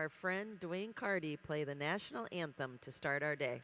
our friend Dwayne Carty play the national anthem to start our day.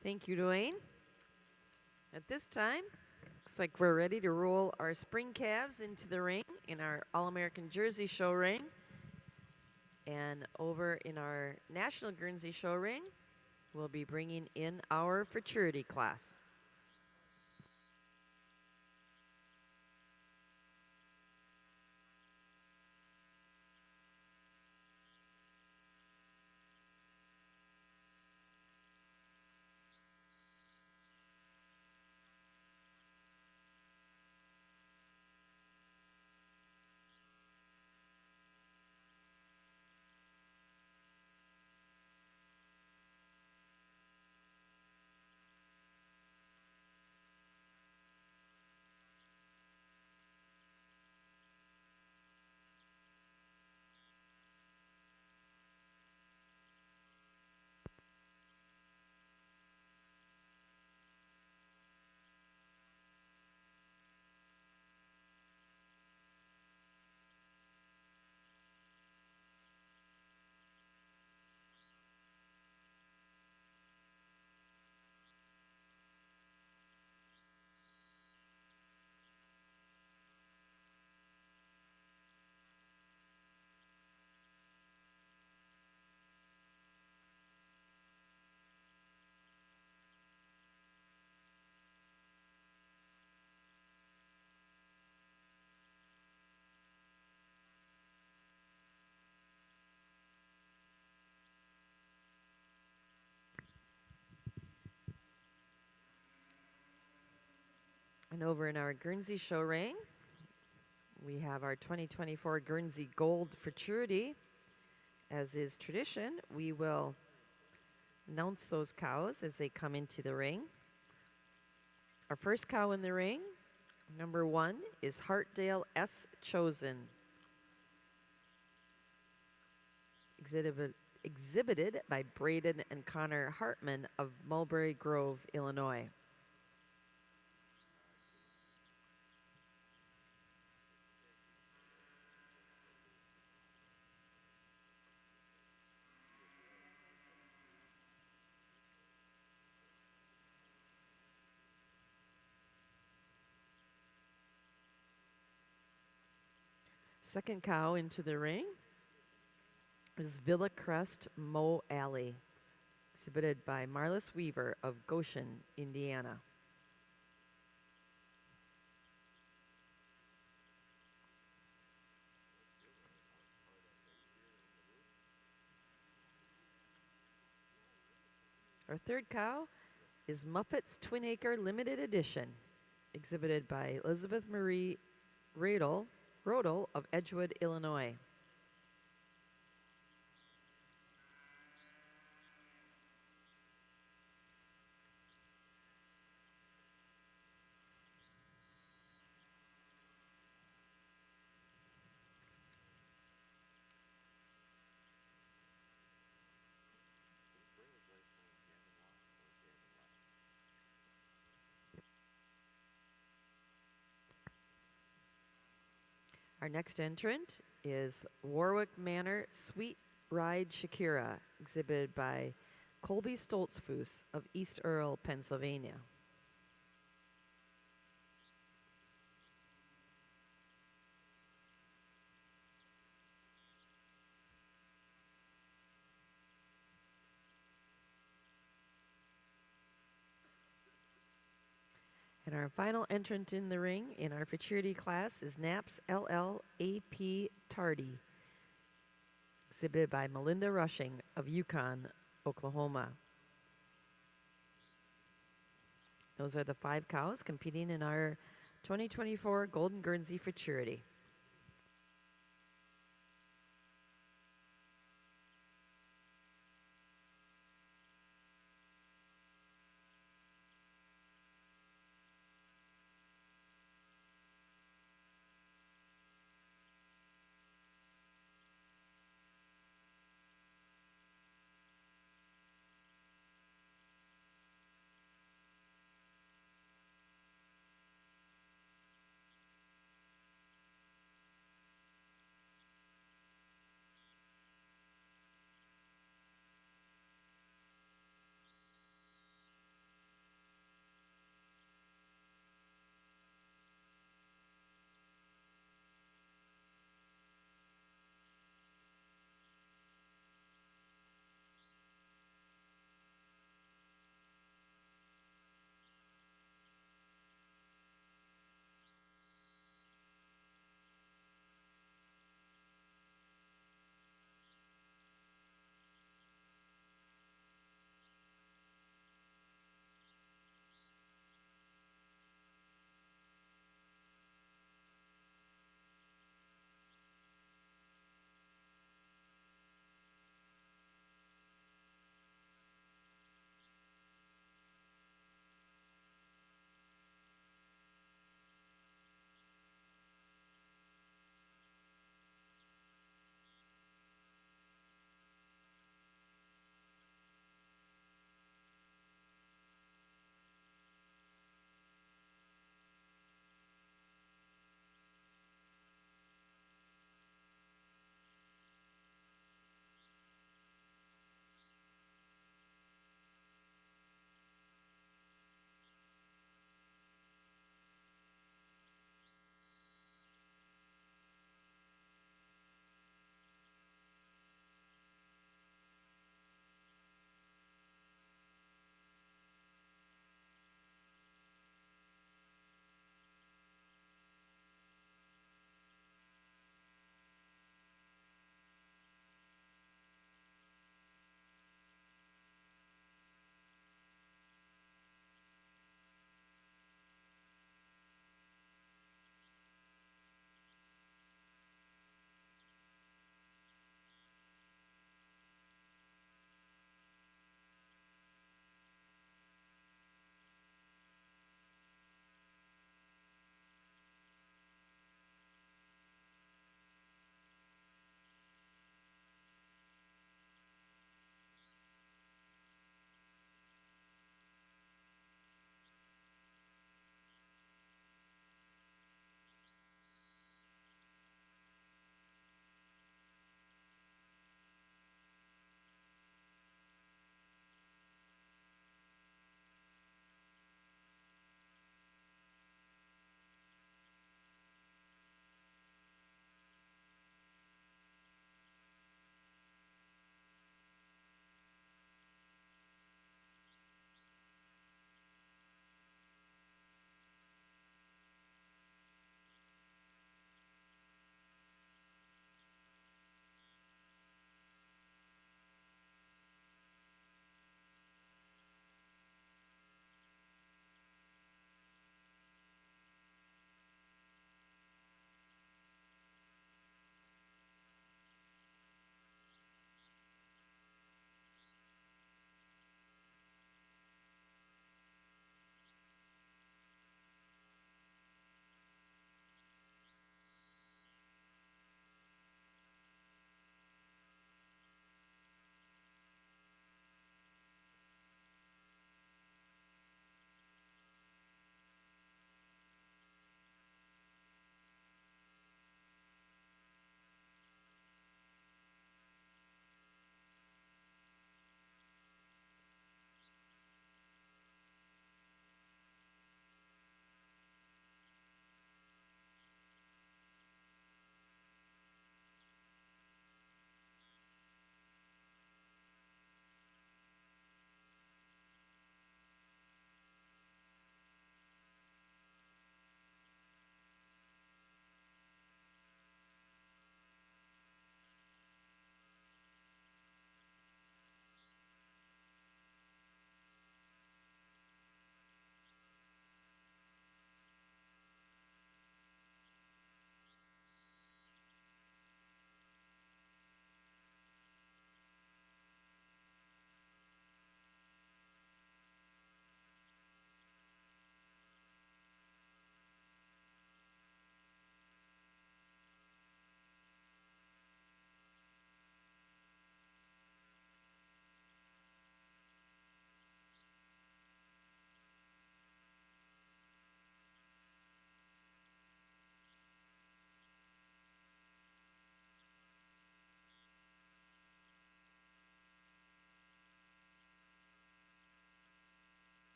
Thank you, Dwayne. At this time, looks like we're ready to roll our spring calves into the ring in our All-American Jersey show ring. And over in our National Guernsey show ring, we'll be bringing in our futurity class. And over in our Guernsey show ring, we have our 2024 Guernsey Gold Futurity. As is tradition, we will announce those cows as they come into the ring. Our first cow in the ring, number 1, is Hartdale S. Chosen. Exhibited by Braden and Connor Hartman of Mulberry Grove, Illinois. Second cow into the ring is Villa Crest Moe Alley, exhibited by Marlis Weaver of Goshen, Indiana. Our third cow is Muffet's Twin Acre Limited Edition, exhibited by Elizabeth Marie Rodel of Edgewood, Illinois. Our next entrant is Warwick Manor Sweet Ride Shakira, exhibited by Colby Stoltzfus of East Earl, Pennsylvania. And our final entrant in the ring in our futurity class is Naps LLAP Tardy, exhibited by Melinda Rushing of Yukon, Oklahoma. Those are the 5 cows competing in our 2024 Golden Guernsey Futurity.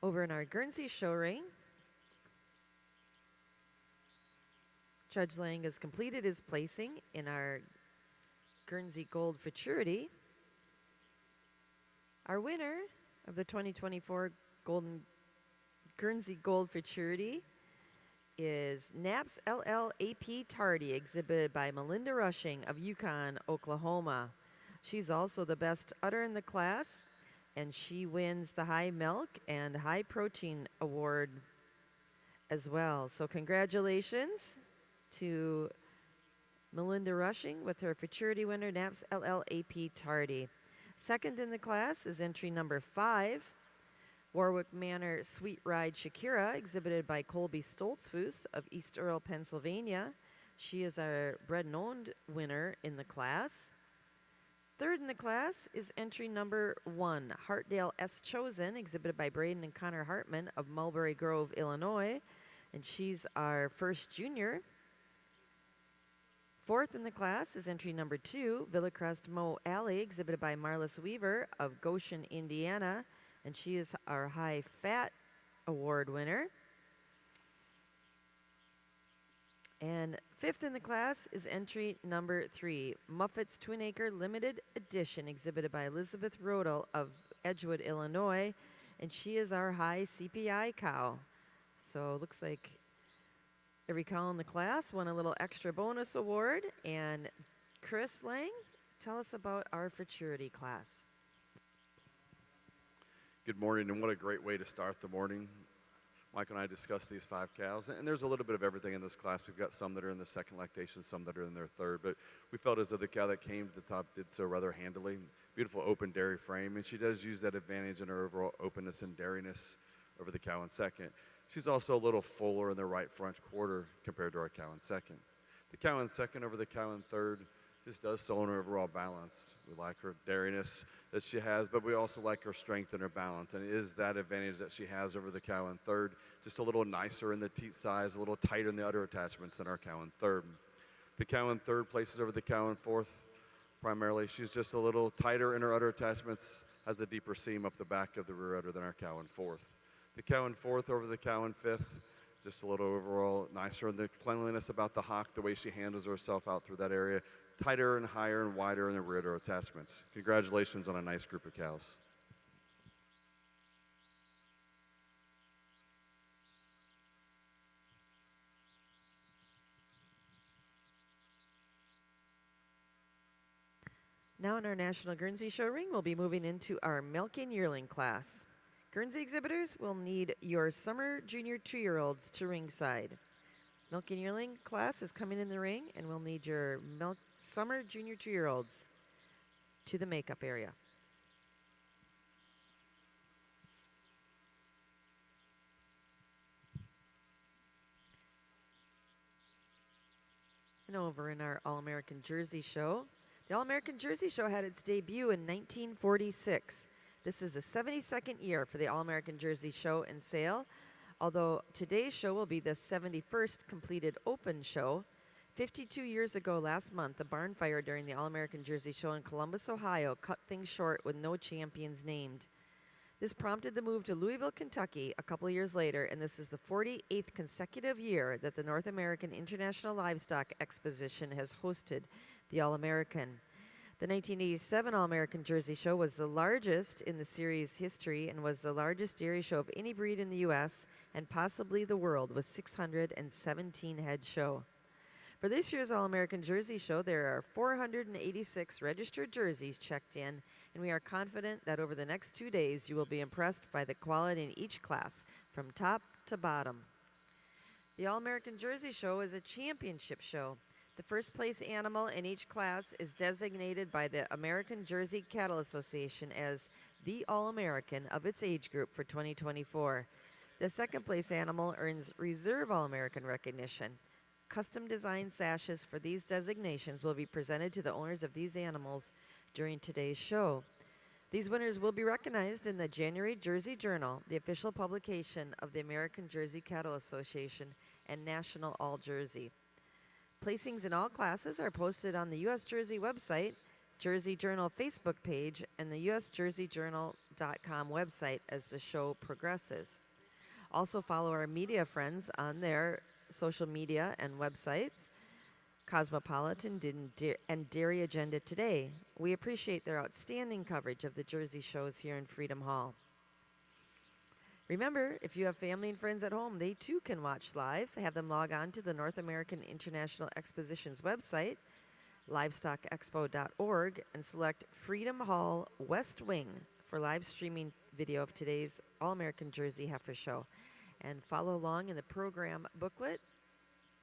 Over in our Guernsey show ring, Judge Lang has completed his placing in our Guernsey Gold Futurity. Our winner of the 2024 Guernsey Gold Futurity is Naps LLAP Tardy, exhibited by Melinda Rushing of Yukon, Oklahoma. She's also the best udder in the class, and she wins the High Milk and High Protein Award as well. So congratulations to Melinda Rushing with her Futurity winner, Naps LLAP Tardy. Second in the class is entry number 5, Warwick Manor Sweet Ride Shakira, exhibited by Colby Stoltzfus of East Earl, Pennsylvania. She is our bred and owned winner in the class. Third in the class is entry number 1, Hartdale S. Chosen, exhibited by Braden and Connor Hartman of Mulberry Grove, Illinois. And she's our first junior. Fourth in the class is entry number 2, Villacrest Moe Alley, exhibited by Marlis Weaver of Goshen, Indiana. And she is our High Fat Award winner. And fifth in the class is entry number 3, Muffet's Twin Acre Limited Edition, exhibited by Elizabeth Rodel of Edgewood, Illinois. And she is our High CPI cow. So it looks like every cow in the class won a little extra bonus award. And Chris Lang, tell us about our Futurity class. Good morning, and what a great way to start the morning. Mike and I discussed these 5 cows, and there's a little bit of everything in this class. We've got some that are in their second lactation, some that are in their third, but we felt as though the cow that came to the top did so rather handily. Beautiful open dairy frame, and she does use that advantage in her overall openness and dairiness over the cow in second. She's also a little fuller in the right front quarter compared to our cow in second. The cow in second over the cow in third just does so in her overall balance. We like her dairiness that she has, but we also like her strength and her balance. And it is that advantage that she has over the cow in third, just a little nicer in the teat size, a little tighter in the udder attachments than our cow in third. The cow in third places over the cow in fourth. Primarily, she's just a little tighter in her udder attachments, has a deeper seam up the back of the rear udder than our cow in fourth. The cow in fourth over the cow in fifth, just a little overall nicer in the cleanliness about the hock, the way she handles herself out through that area. Tighter and higher and wider in the rear udder attachments. Congratulations on a nice group of cows. Now in our National Guernsey Show ring, we'll be moving into our milking yearling class. Guernsey exhibitors will need your summer junior 2-year-olds to ringside. Milking yearling class is coming in the ring, and we'll need your summer junior 2-year-olds to the makeup area. And over in our All-American Jersey Show, the All-American Jersey Show had its debut in 1946. This is the 72nd year for the All-American Jersey Show and sale, although today's show will be the 71st completed open show. 52 years ago last month, a barn fire during the All-American Jersey Show in Columbus, Ohio, cut things short with no champions named. This prompted the move to Louisville, Kentucky a couple years later, and this is the 48th consecutive year that the North American International Livestock Exposition has hosted the All-American. The 1987 All-American Jersey Show was the largest in the series' history and was the largest dairy show of any breed in the U.S. and possibly the world, with 617 head show. For this year's All-American Jersey Show, there are 486 registered jerseys checked in, and we are confident that over the next 2 days you will be impressed by the quality in each class, from top to bottom. The All-American Jersey Show is a championship show. The first place animal in each class is designated by the American Jersey Cattle Association as the All-American of its age group for 2024. The second place animal earns Reserve All-American recognition. Custom designed sashes for these designations will be presented to the owners of these animals during today's show. These winners will be recognized in the January Jersey Journal, the official publication of the American Jersey Cattle Association and National All Jersey. Placings in all classes are posted on the U.S. Jersey website, Jersey Journal Facebook page, and the U.S. Jersey Journal livestalk.com website as the show progresses. Also, follow our media friends on their social media and websites, Cosmopolitan and Dairy Agenda Today. We appreciate their outstanding coverage of the Jersey shows here in Freedom Hall. Remember, if you have family and friends at home, they too can watch live. Have them log on to the North American International Exposition's website, livestockexpo.org, and select Freedom Hall West Wing for live streaming video of today's All-American Jersey Heifer Show. And follow along in the program booklet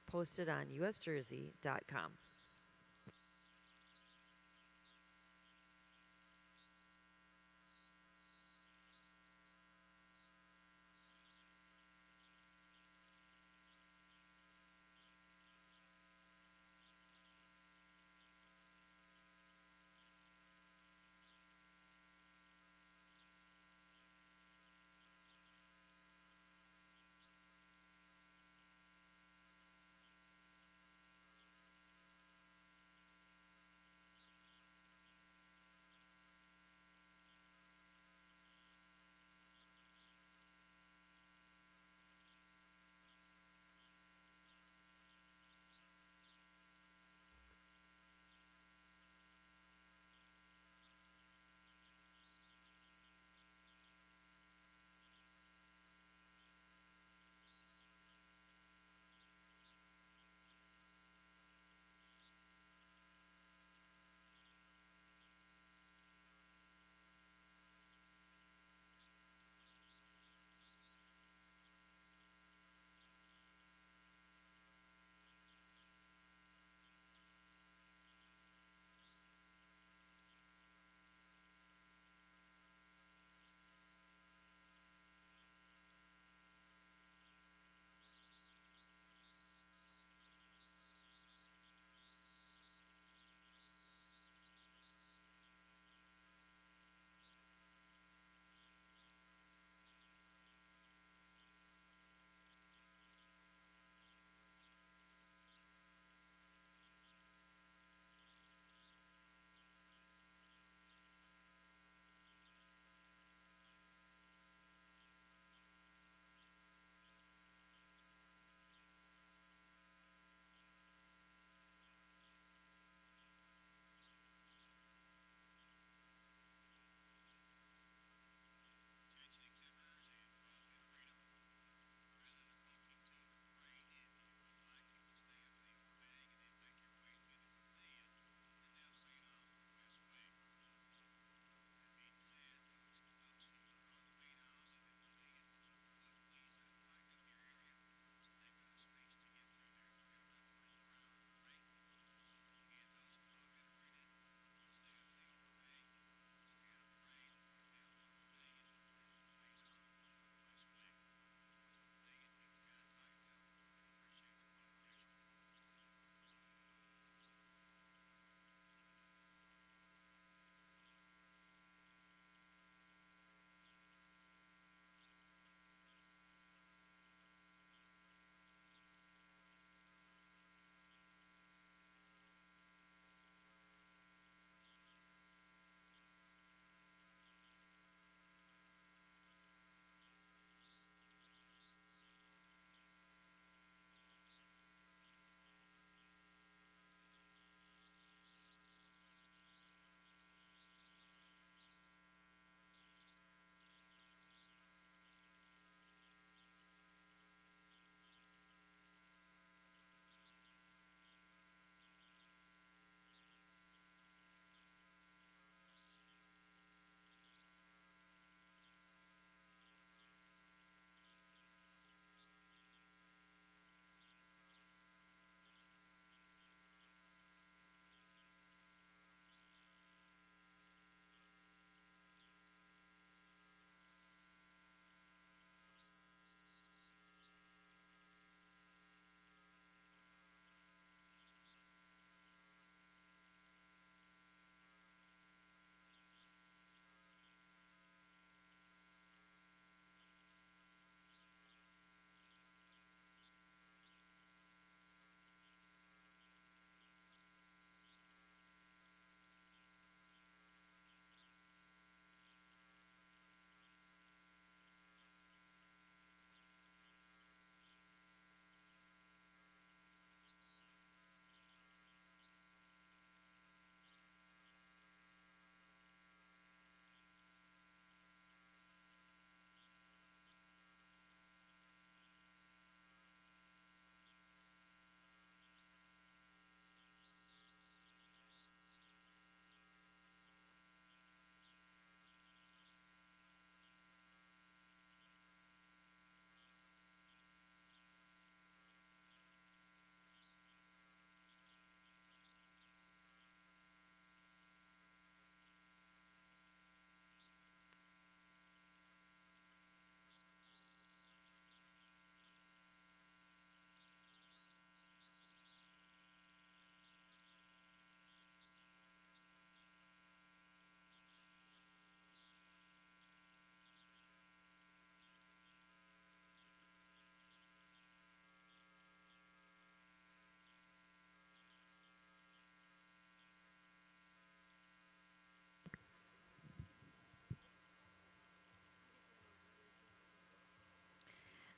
posted on usjersey.com.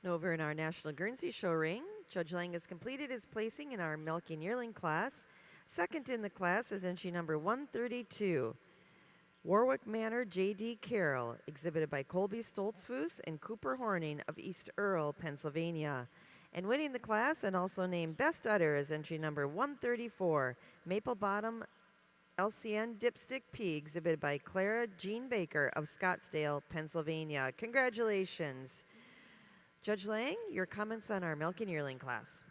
And over in our National Guernsey Show ring, Judge Lang has completed his placing in our Milky and Yearling class. Second in the class is entry number 132, Warwick Manor J.D. Carroll, exhibited by Colby Stoltzfus and Cooper Horning of East Earl, Pennsylvania. And winning the class and also named Best Udder is entry number 134, Maple Bottom LCN Dipstick P, exhibited by Clara Jean Baker of Scottsdale, Pennsylvania. Congratulations. Judge Lang, your comments on our Milk and Yearling class.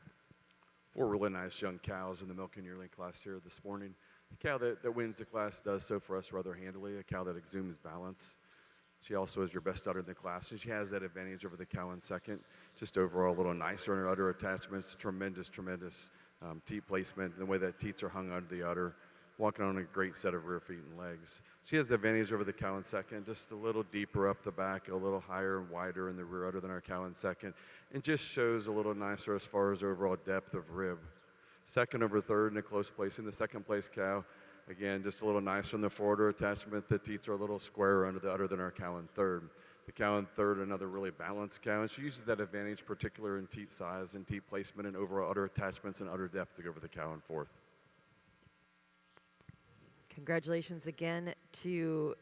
4 really nice young cows in the Milk and Yearling class here this morning. The cow that wins the class does so for us rather handily, a cow that exudes balance. She also is your best udder in the class, and she has that advantage over the cow in second. Just overall a little nicer in her udder attachments, tremendous teat placement, the way that teats are hung under the udder, walking on a great set of rear feet and legs. She has the advantage over the cow in second, just a little deeper up the back, a little higher and wider in the rear udder than our cow in second, and just shows a little nicer as far as overall depth of rib. Second over third in a close placing. The second place cow, again, just a little nicer in the forward attachment. The teats are a little squarer under the udder than our cow in third. The cow in third, another really balanced cow, and she uses that advantage, particular in teat size and teat placement and overall udder attachments and udder depth to go over the cow in fourth. Congratulations again to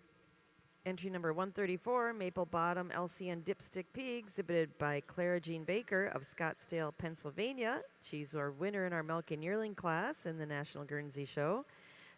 entry number 134, Maple Bottom LCN Dipstick P, exhibited by Clara Jean Baker of Scottsdale, Pennsylvania. She's our winner in our Milk and Yearling class in the National Guernsey Show.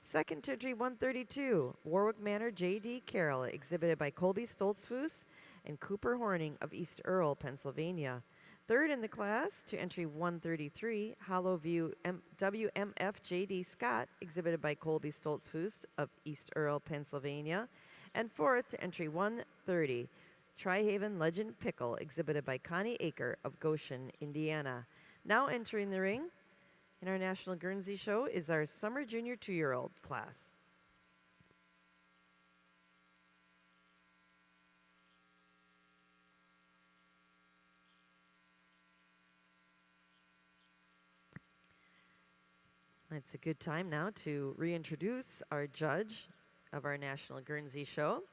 Second to entry 132, Warwick Manor J.D. Carroll, exhibited by Colby Stoltzfus and Cooper Horning of East Earl, Pennsylvania. Third in the class to entry 133, Hollow View WMF J.D. Scott, exhibited by Colby Stoltzfus of East Earl, Pennsylvania. And fourth to entry 130, Tri-Haven Legend Pickle, exhibited by Connie Aker of Goshen, Indiana. Now entering the ring in our National Guernsey Show is our Summer Junior 2-year-old class. It's a good time now to reintroduce our judge of our National Guernsey Show.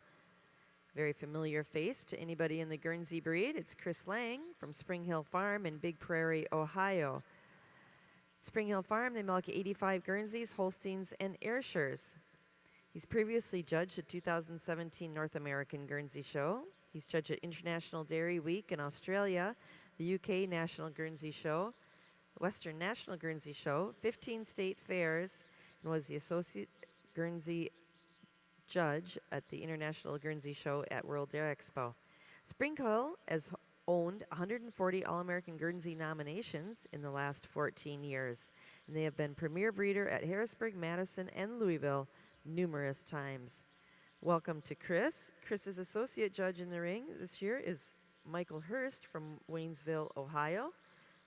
Very familiar face to anybody in the Guernsey breed. It's Chris Lang from Spring Hill Farm in Big Prairie, Ohio. Spring Hill Farm, they milk 85 Guernseys, Holsteins, and Ayrshires. He's previously judged the 2017 North American Guernsey Show. He's judged at International Dairy Week in Australia, the UK National Guernsey Show, Western National Guernsey Show, 15 state fairs, and was the Associate Guernsey Judge at the International Guernsey Show at World Dairy Expo. Spring Hill has owned 140 All-American Guernsey nominations in the last 14 years, and they have been premier breeder at Harrisburg, Madison, and Louisville numerous times. Welcome to Chris. Chris's associate judge in the ring this year is Michael Hurst from Waynesville, Ohio.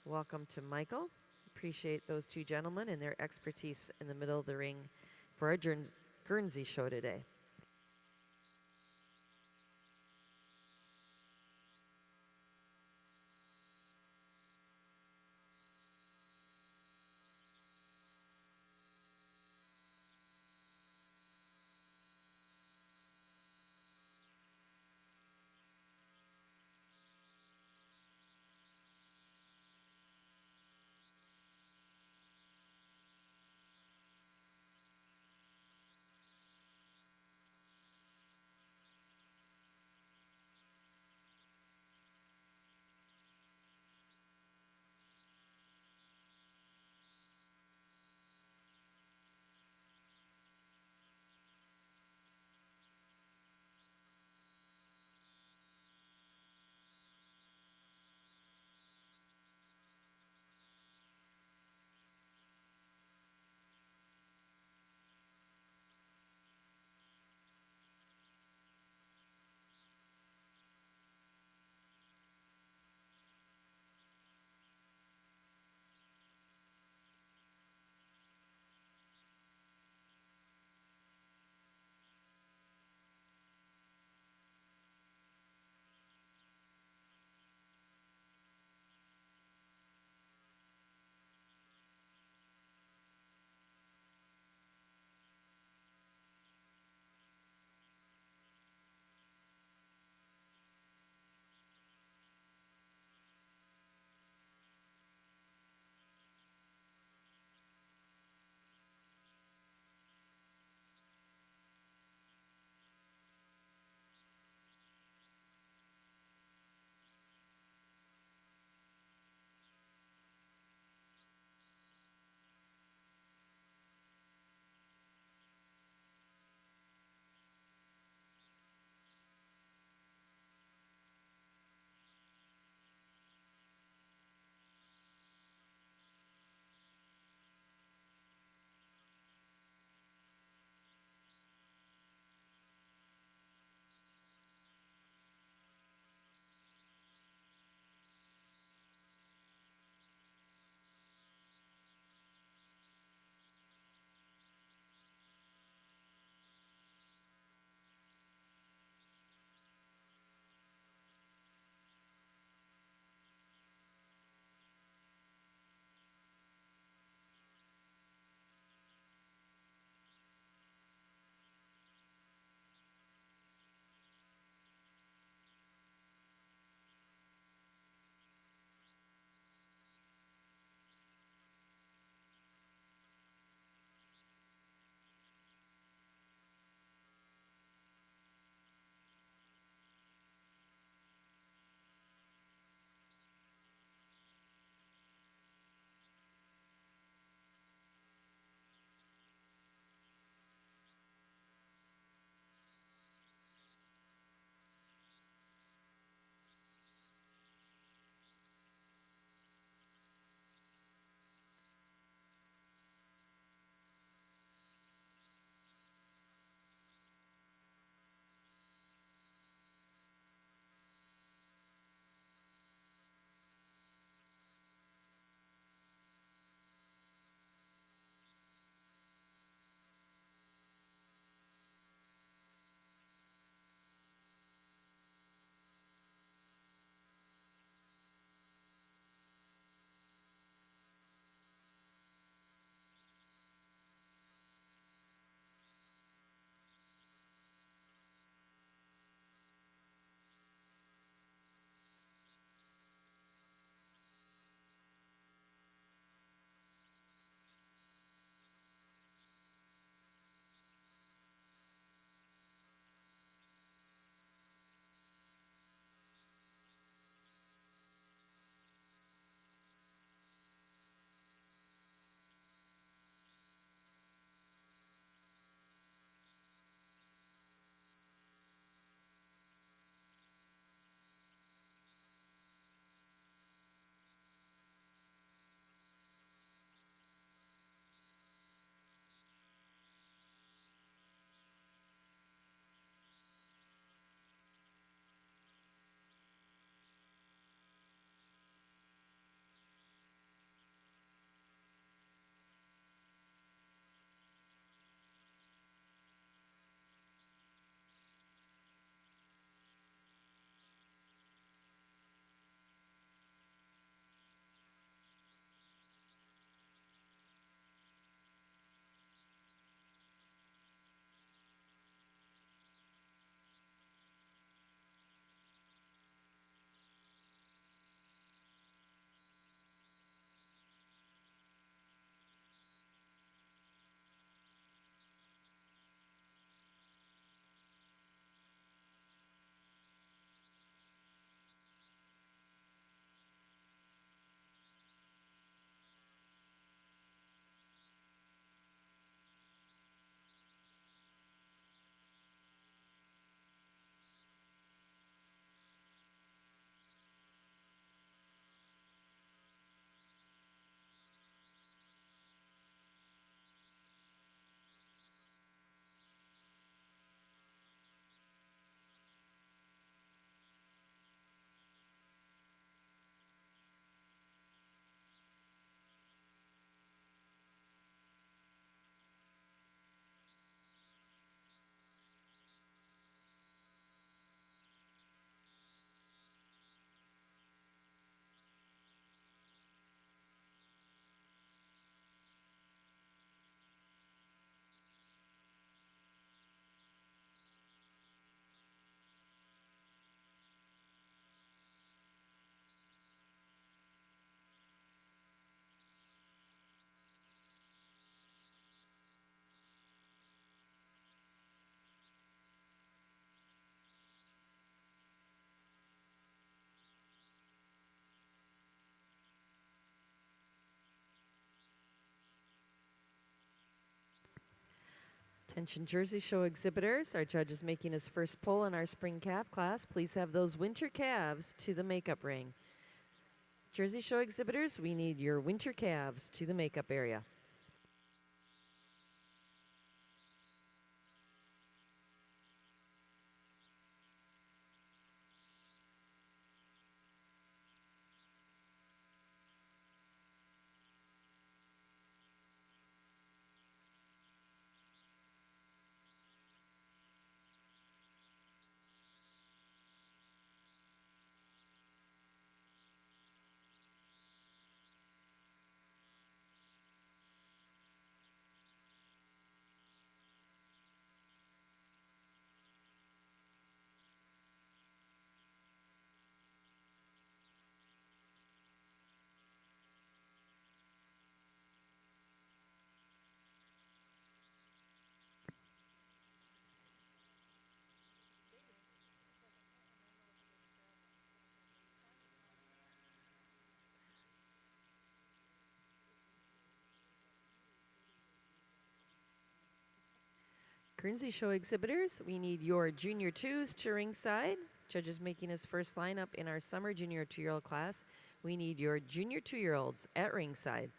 Welcome to Michael. Appreciate those two gentlemen and their expertise in the middle of the ring for our Guernsey Show today. Attention Jersey Show exhibitors, our judge is making his first pull in our spring calf class. Please have those winter calves to the makeup ring. Jersey Show exhibitors, we need your winter calves to the makeup area. Guernsey Show exhibitors, we need your junior twos to ringside. Judge is making his first lineup in our summer junior 2-year-old class. We need your junior 2-year-olds at ringside.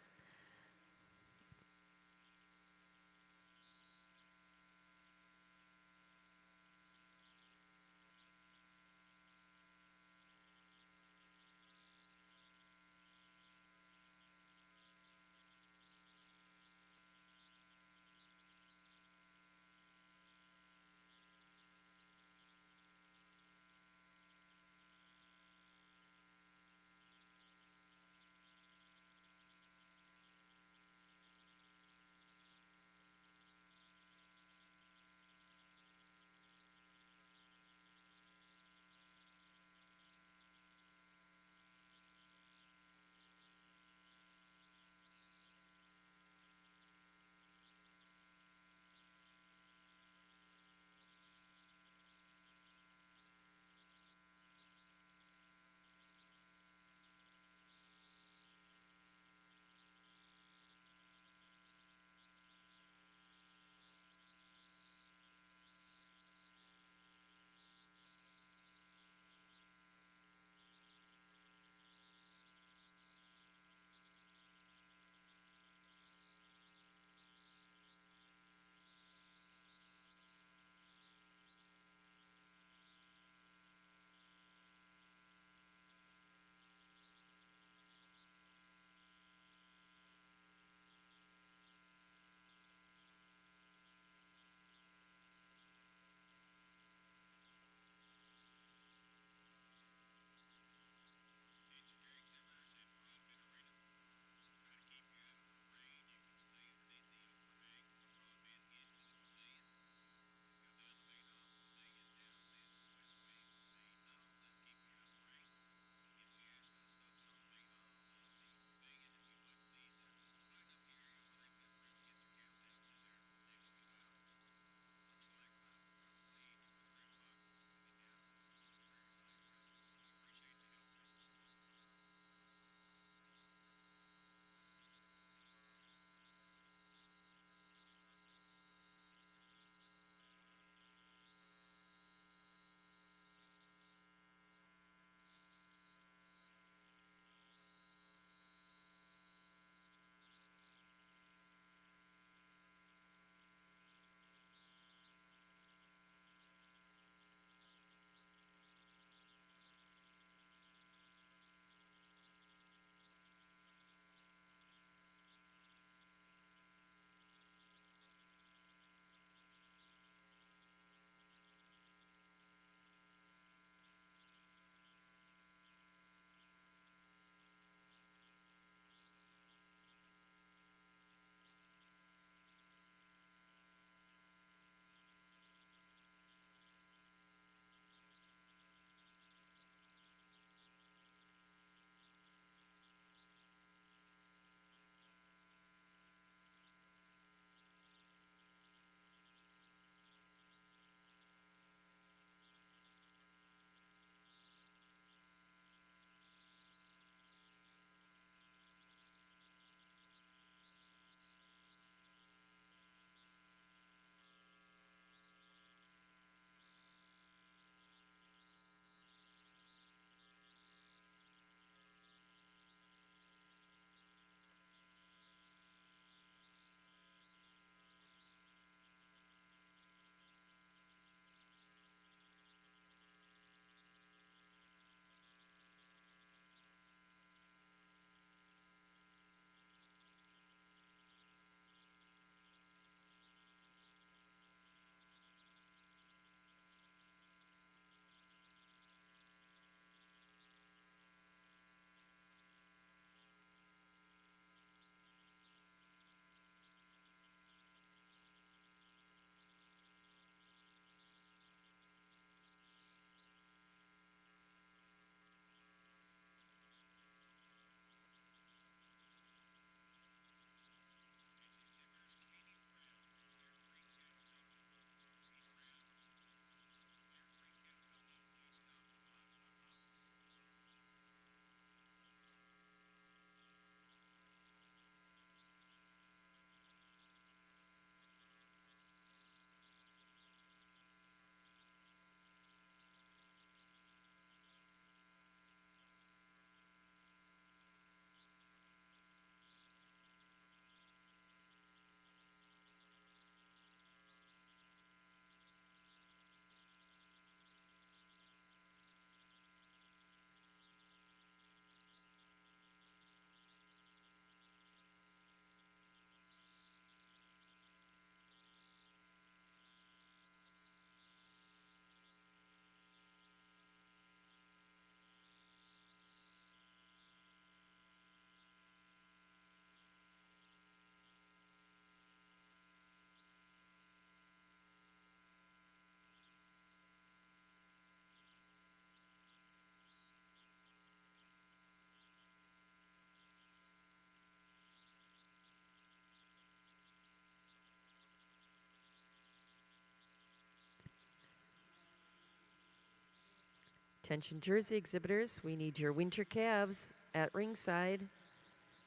Attention jersey exhibitors, we need your winter calves at ringside.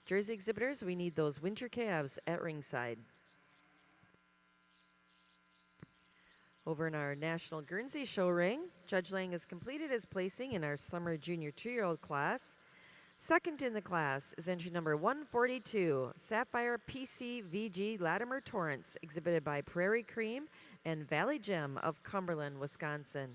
Jersey exhibitors, we need those winter calves at ringside. Over in our National Guernsey Show ring, Judge Lang has completed his placing in our Summer Junior 2-year-old class. Second in the class is entry number 142, Sapphire PCVG Latimer Torrance, exhibited by Prairie Cream and Valley Gem of Cumberland, Wisconsin.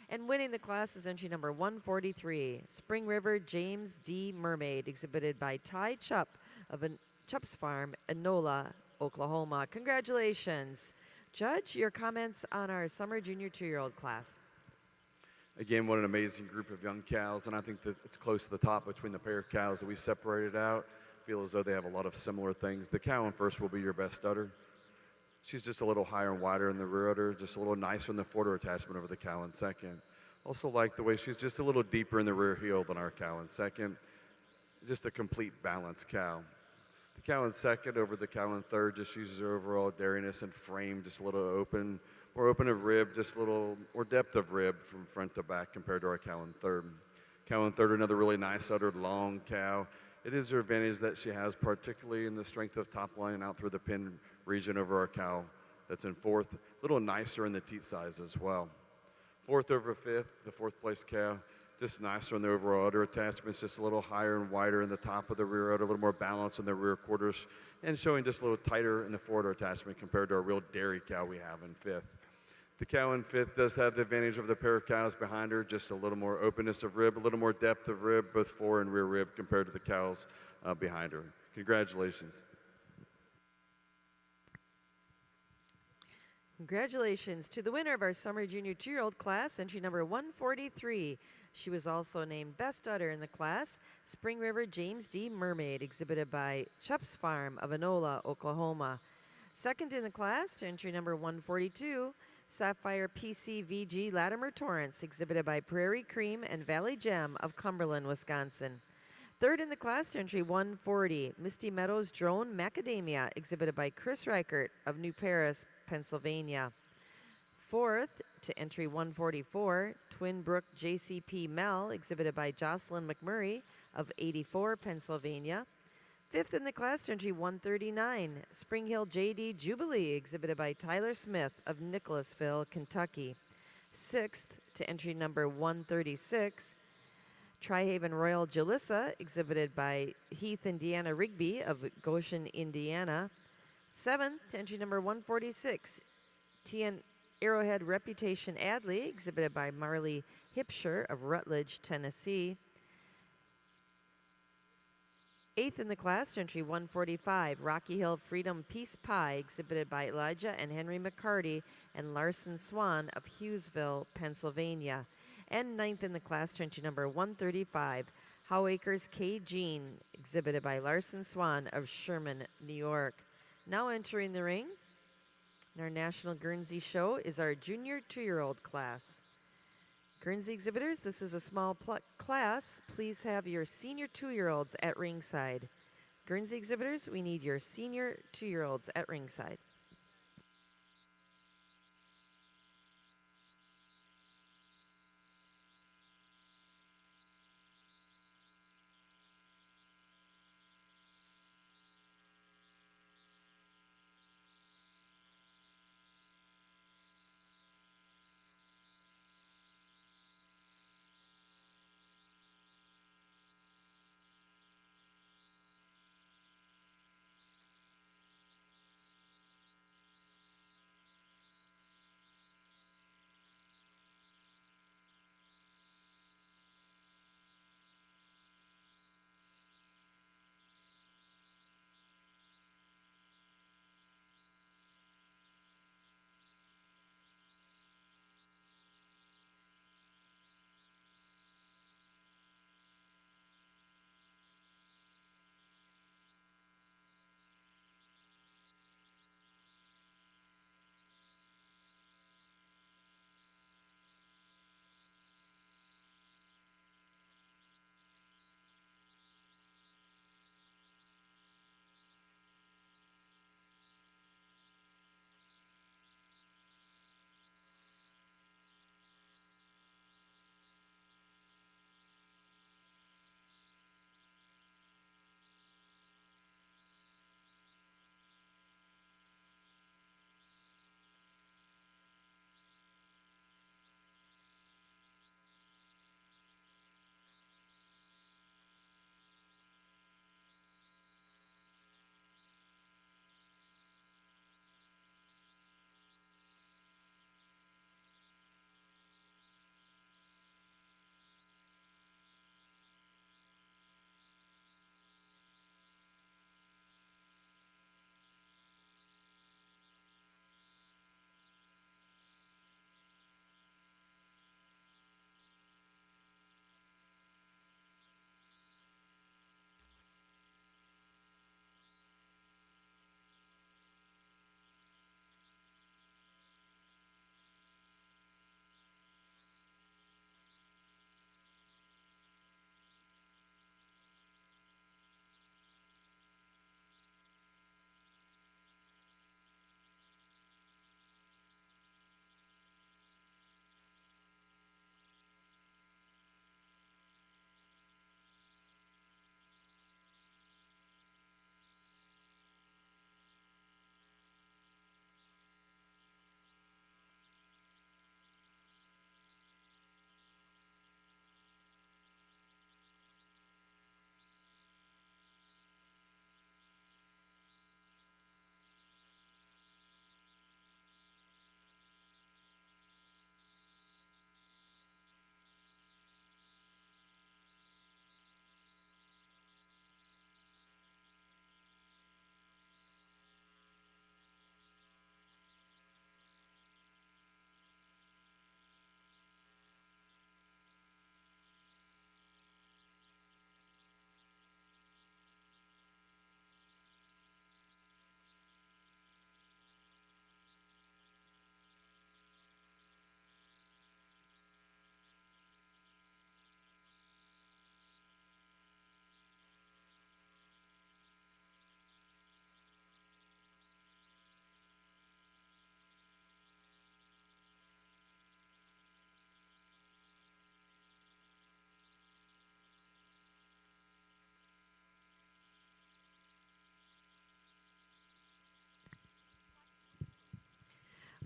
And winning the class is entry number 143, Spring River James D. Mermaid, exhibited by Ty Chupp of Chupp's Farm, Enola, Oklahoma. Congratulations. Judge, your comments on our Summer Junior 2-year-old class. Again, what an amazing group of young cows, and I think that it's close to the top between the pair of cows that we separated out. Feel as though they have a lot of similar things. The cow in first will be your best udder. She's just a little higher and wider in the rear udder, just a little nicer in the forward attachment over the cow in second. Also like the way she's just a little deeper in the rear heel than our cow in second. Just a complete balanced cow. The cow in second over the cow in third just uses her overall dairiness and frame, just a little open, more open of rib, just a little more depth of rib from front to back compared to our cow in third. Cow in third, another really nice uddered long cow. It is her advantage that she has, particularly in the strength of top line and out through the pin region over our cow that's in fourth. A little nicer in the teat size as well. Fourth over fifth, the fourth place cow, just nicer in the overall udder attachments, just a little higher and wider in the top of the rear udder, a little more balance in the rear quarters, and showing just a little tighter in the forward attachment compared to our real dairy cow we have in fifth. The cow in fifth does have the advantage of the pair of cows behind her, just a little more openness of rib, a little more depth of rib, both fore and rear rib compared to the cows behind her. Congratulations. Congratulations to the winner of our Summer Junior 2-year-old class, entry number 143. She was also named Best Udder in the class, Spring River James D. Mermaid, exhibited by Chupp's Farm of Enola, Oklahoma. Second in the class, to entry number 142, Sapphire PCVG Latimer Torrance, exhibited by Prairie Cream and Valley Gem of Cumberland, Wisconsin. Third in the class, to entry 140, Misty Meadows Drone Macadamia, exhibited by Chris Reichert of New Paris, Pennsylvania. Fourth, to entry 144, Twin Brook JCP Mel, exhibited by Jocelyn McMurray of 84, Pennsylvania. Fifth in the class, to entry 139, Spring Hill JD Jubilee, exhibited by Tyler Smith of Nicholasville, Kentucky. Sixth, to entry number 136, Tri-Haven Royal Jalissa, exhibited by Heath and Deanna Rigby of Goshen, Indiana. Seventh, to entry number 146, TN Arrowhead Reputation Adley, exhibited by Marley Hipsher of Rutledge, Tennessee. Eighth in the class, entry 145, Rocky Hill Freedom Peace Pie, exhibited by Elijah and Henry McCarty and Larson Swan of Hughesville, Pennsylvania. And ninth in the class, entry number 135, Howacres K. Jean, exhibited by Larson Swan of Sherman, New York. Now entering the ring in our National Guernsey Show is our Junior 2-year-old class. Guernsey exhibitors, this is a small class. Please have your Senior 2-year-olds at ringside. Guernsey exhibitors, we need your Senior 2-year-olds at ringside.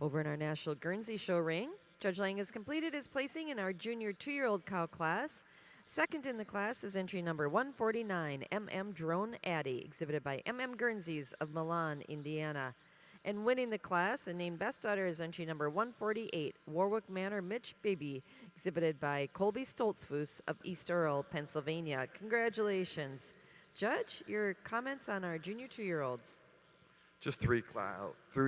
Over in our National Guernsey Show ring, Judge Lang has completed his placing in our junior 2-year-old cow class. Second in the class is entry number 149, M.M. Drone Addy, exhibited by M.M. Guernseys of Milan, Indiana. And winning the class and named Best Daughter is entry number 148, Warwick Manor Mitch Bibi, exhibited by Colby Stoltzfus of East Earl, Pennsylvania. Congratulations. Judge, your comments on our junior 2-year-olds. Just three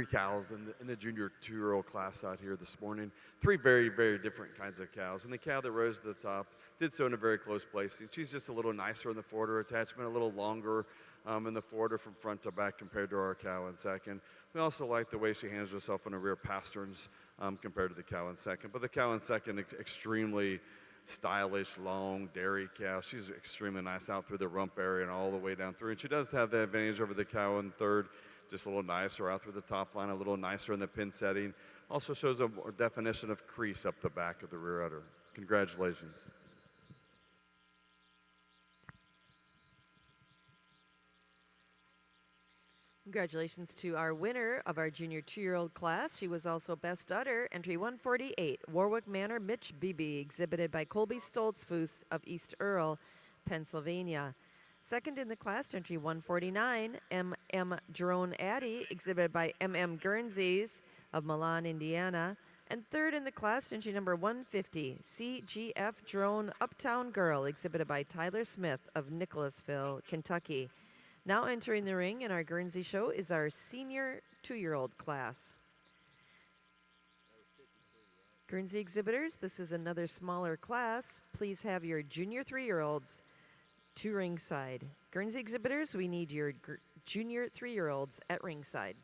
cows in the junior 2-year-old class out here this morning. Three very, very different kinds of cows. And the cow that rose to the top did so in a very close placing. She's just a little nicer in the forwarder attachment, a little longer in the forwarder from front to back compared to our cow in second. We also like the way she handles herself in the rear pasterns compared to the cow in second. But the cow in second, extremely stylish, long dairy cow. She's extremely nice out through the rump area and all the way down through. And she does have the advantage over the cow in third. Just a little nicer out through the top line, a little nicer in the pin setting. Also shows a more definition of crease up the back of the rear udder. Congratulations. Congratulations to our winner of our junior 2-year-old class. She was also Best Udder, entry 148, Warwick Manor Mitch Bibi, exhibited by Colby Stoltzfus of East Earl, Pennsylvania. Second in the class, entry 149, M.M. Drone Addy, exhibited by M.M. Guernseys of Milan, Indiana. And third in the class, entry number 150, C.G.F. Drone Uptown Girl, exhibited by Tyler Smith of Nicholasville, Kentucky. Now entering the ring in our Guernsey show is our senior 2-year-old class. Guernsey exhibitors, this is another smaller class. Please have your junior 3-year-olds to ringside. Guernsey exhibitors, we need your junior 3-year-olds at ringside.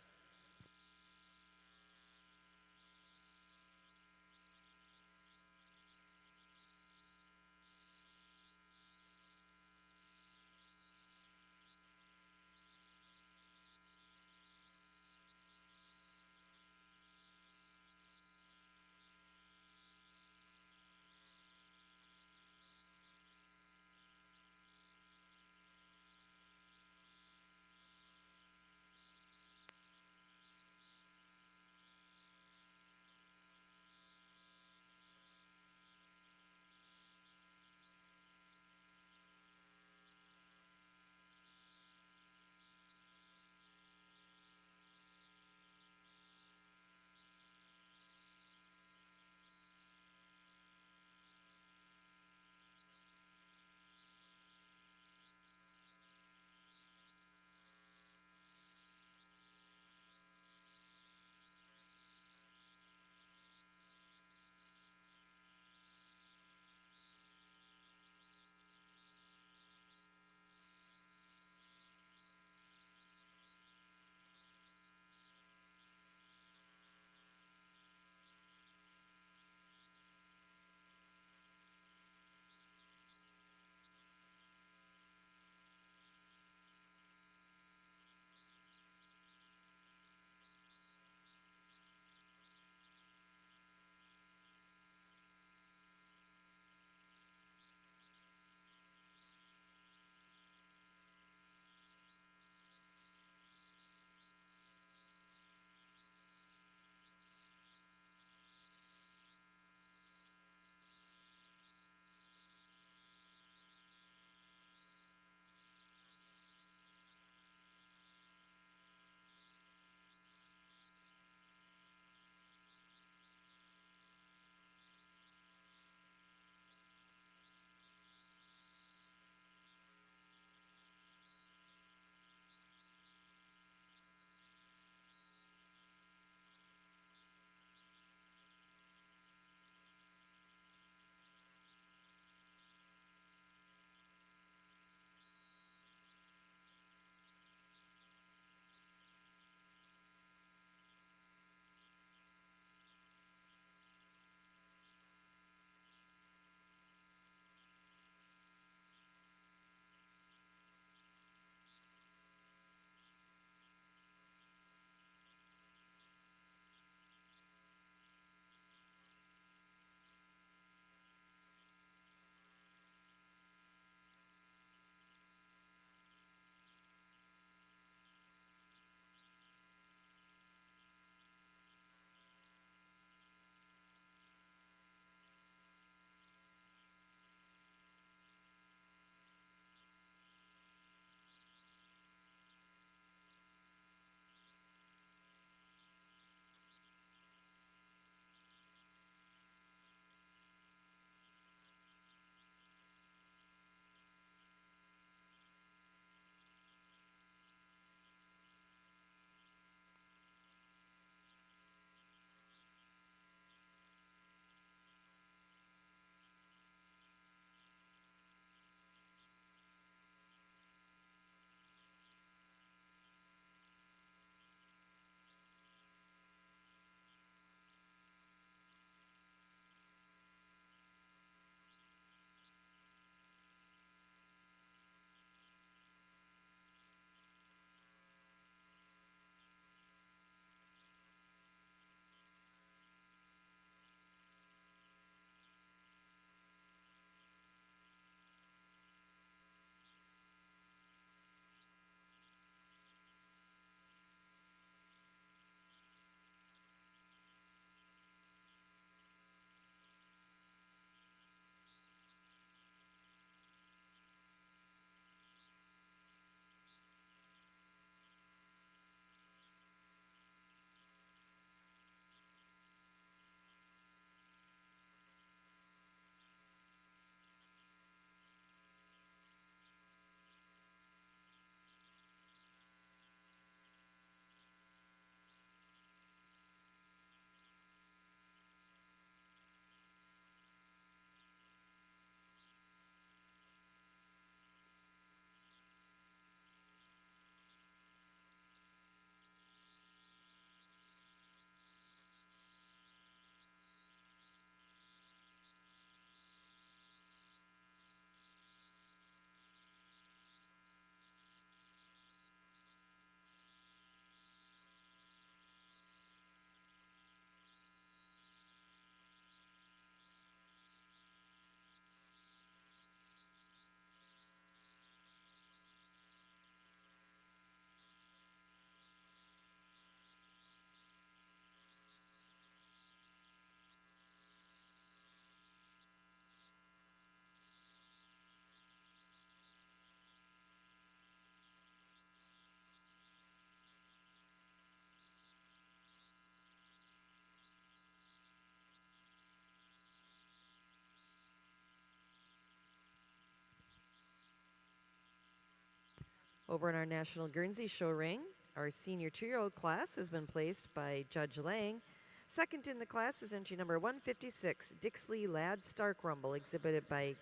Over in our National Guernsey Show ring, our senior 2-year-old class has been placed by Judge Lang. Second in the class is entry number 156, Dixley Lad Stark Rumble, exhibited by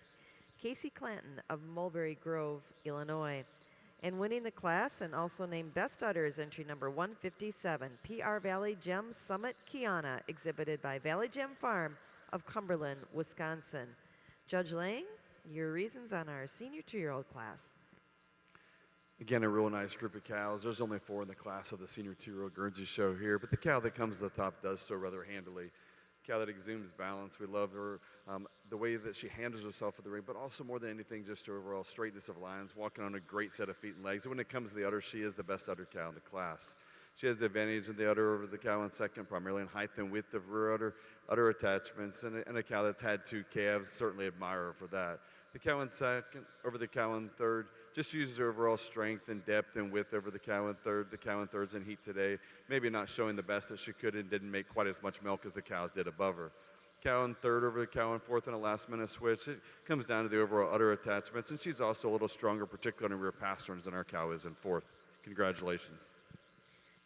Casey Clanton of Mulberry Grove, Illinois. And winning the class and also named Best Udder is entry number 157, PR Valley Gem Summit Kiana, exhibited by Valley Gem Farm of Cumberland, Wisconsin. Judge Lang, your reasons on our senior 2-year-old class. Again, a real nice group of cows. There's only 4 in the class of the senior 2-year-old Guernsey show here, but the cow that comes to the top does so rather handily. Cow that exudes balance. We love her, the way that she handles herself at the ring, but also more than anything, just her overall straightness of lines, walking on a great set of feet and legs. And when it comes to the udder, she is the best udder cow in the class. She has the advantage of the udder over the cow in second, primarily in height and width of rear udder attachments, and a cow that's had 2 calves, certainly admire her for that. The cow in second over the cow in third just uses her overall strength and depth and width over the cow in third. The cow in third's in heat today, maybe not showing the best that she could and didn't make quite as much milk as the cows did above her. Cow in third over the cow in fourth in a last-minute switch. It comes down to the overall udder attachments, and she's also a little stronger, particularly in rear pasterns, than our cow is in fourth. Congratulations.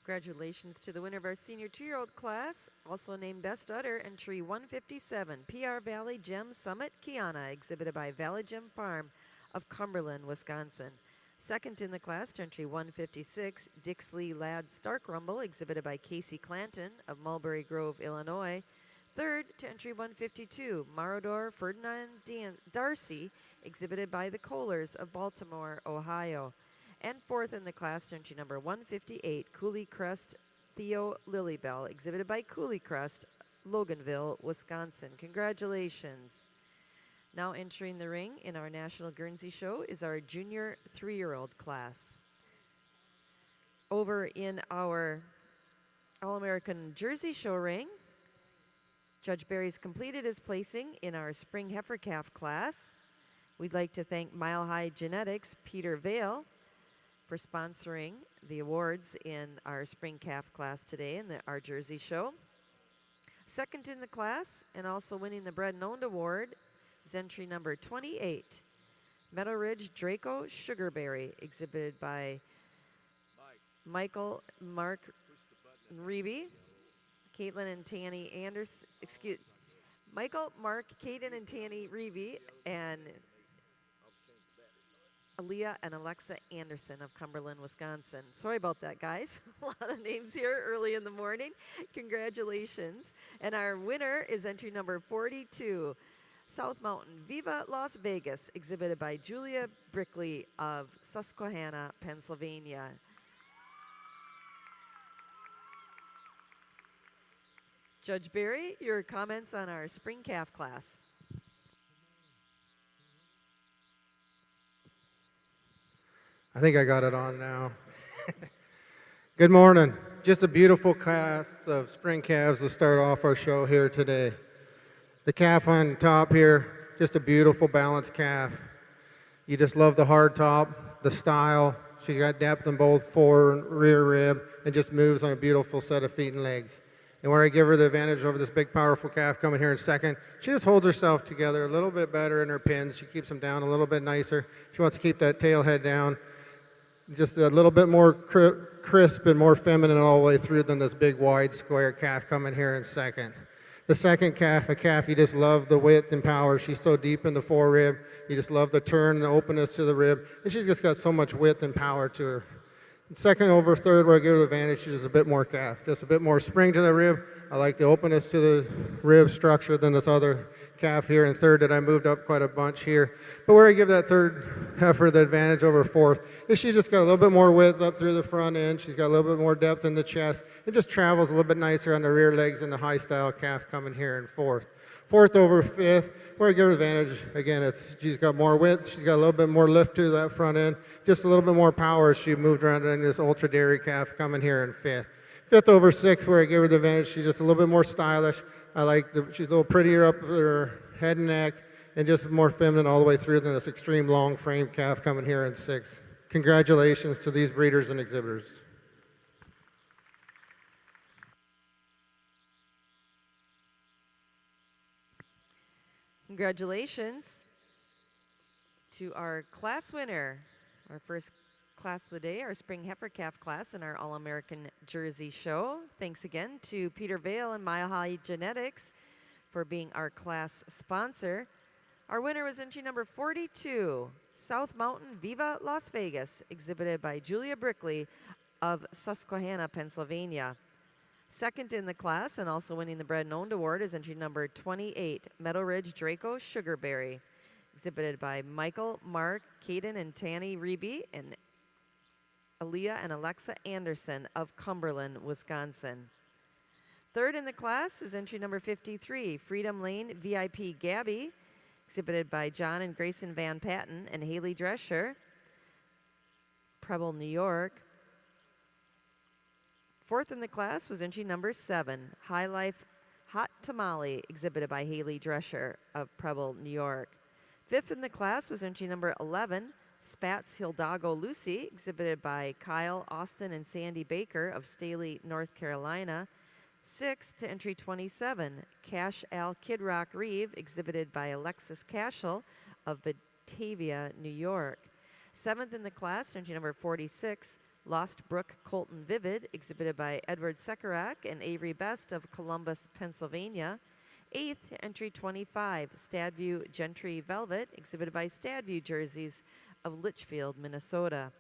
Congratulations to the winner of our senior 2-year-old class, also named Best Udder, entry 157, PR Valley Gem Summit Kiana, exhibited by Valley Gem Farm of Cumberland, Wisconsin. Second in the class to entry 156, Dixley Lad Stark Rumble, exhibited by Casey Clanton of Mulberry Grove, Illinois. Third to entry 152, Marador Ferdinand Darcy, exhibited by the Kohlers of Baltimore, Ohio. And fourth in the class to entry number 158, Cooley Crest Theo Lilybell, exhibited by Cooley Crest, Loganville, Wisconsin. Congratulations. Now entering the ring in our National Guernsey Show is our junior 3-year-old class. Over in our All-American Jersey Show ring, Judge Barry's completed his placing in our Spring Heifer Calf class. We'd like to thank Mile High Genetics, Peter Vale, for sponsoring the awards in our Spring Calf class today in our Jersey Show. Second in the class and also winning the Bred and Owned Award is entry number 28, Meadow Ridge Draco Sugarberry, exhibited by Michael Mark Reeby, Caitlin and Tanny Anderson, Michael, Mark, Caden and Tanny Reeby, and Aaliyah and Alexa Anderson of Cumberland, Wisconsin. Sorry about that, guys. A lot of names here early in the morning. Congratulations. And our winner is entry number 42, South Mountain Viva Las Vegas, exhibited by Julia Brickley of Susquehanna, Pennsylvania. Judge Barry, your comments on our Spring Calf class. I think I got it on now. Good morning. Just a beautiful class of spring calves to start off our show here today. The calf on top here, just a beautiful balanced calf. You just love the hard top, the style. She's got depth in both fore and rear rib and just moves on a beautiful set of feet and legs. And where I give her the advantage over this big, powerful calf coming here in second, she just holds herself together a little bit better in her pins. She keeps them down a little bit nicer. She wants to keep that tail head down. Just a little bit more crisp and more feminine all the way through than this big, wide, square calf coming here in second. The second calf, a calf you just love the width and power. She's so deep in the fore rib. You just love the turn and the openness to the rib. And she's just got so much width and power to her. And second over third, where I give her the advantage, she's just a bit more calf. Just a bit more spring to the rib. I like the openness to the rib structure than this other calf here in third that I moved up quite a bunch here. But where I give that third heifer the advantage over fourth is she just got a little bit more width up through the front end. She's got a little bit more depth in the chest. It just travels a little bit nicer on the rear legs than the high style calf coming here in fourth. Fourth over fifth, where I give her advantage, again, she's got more width. She's got a little bit more lift to that front end. Just a little bit more power as she moved around in this ultra dairy calf coming here in fifth. Fifth over sixth, where I give her the advantage, she's just a little bit more stylish. I like she's a little prettier up her head and neck, and just more feminine all the way through than this extreme long frame calf coming here in sixth. Congratulations to these breeders and exhibitors. Congratulations to our class winner, our first class of the day, our spring heifer calf class in our All-American Jersey show. Thanks again to Peter Vale and Mile High Genetics for being our class sponsor. Our winner was entry number 42, South Mountain Viva Las Vegas, exhibited by Julia Brickley of Susquehanna, Pennsylvania. Second in the class and also winning the Bred and Owned Award is entry number 28, Meadow Ridge Draco Sugarberry, exhibited by Michael, Mark, Caden, and Tanny Reby, and Aaliyah and Alexa Anderson of Cumberland, Wisconsin. Third in the class is entry number 53, Freedom Lane VIP Gabby, exhibited by John and Grayson Van Patten and Haley Drescher, Preble, New York. Fourth in the class was entry number 7, High Life Hot Tamale, exhibited by Haley Drescher of Preble, New York. Fifth in the class was entry number 11, Spats Hidalgo Lucy, exhibited by Kyle, Austin, and Sandy Baker of Staley, North Carolina. Sixth to entry 27, Cash Al Kid Rock Reeve, exhibited by Alexis Cashel of Batavia, New York. Seventh in the class, entry number 46, Lost Brook Colton Vivid, exhibited by Edward Sekarak and Avery Best of Columbus, Pennsylvania. Eighth, entry 25, Stadview Gentry Velvet, exhibited by Stadview Jerseys of Litchfield, Minnesota.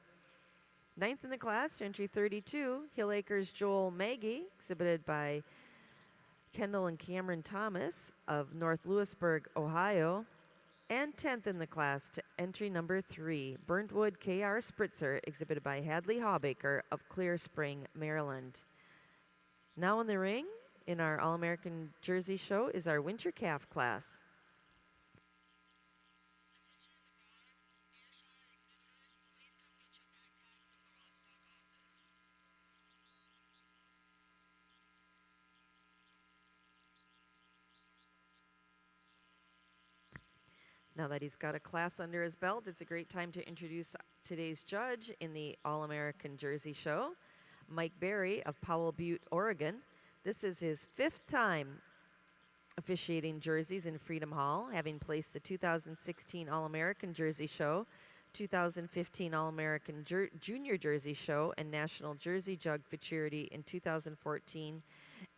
Ninth in the class, entry 32, Hill Acres Joel Maggie, exhibited by Kendall and Cameron Thomas of North Lewisburg, Ohio. And 10th in the class to entry number 3, Burntwood K.R. Spritzer, exhibited by Hadley Hawbaker of Clear Spring, Maryland. Now in the ring, in our All-American Jersey show, is our winter calf class. Now that he's got a class under his belt, it's a great time to introduce today's judge in the All-American Jersey show, Mike Berry of Powell Butte, Oregon. This is his 5th time officiating jerseys in Freedom Hall, having placed the 2016 All-American Jersey show, 2015 All-American Junior Jersey show, and National Jersey Jug Futurity in 2014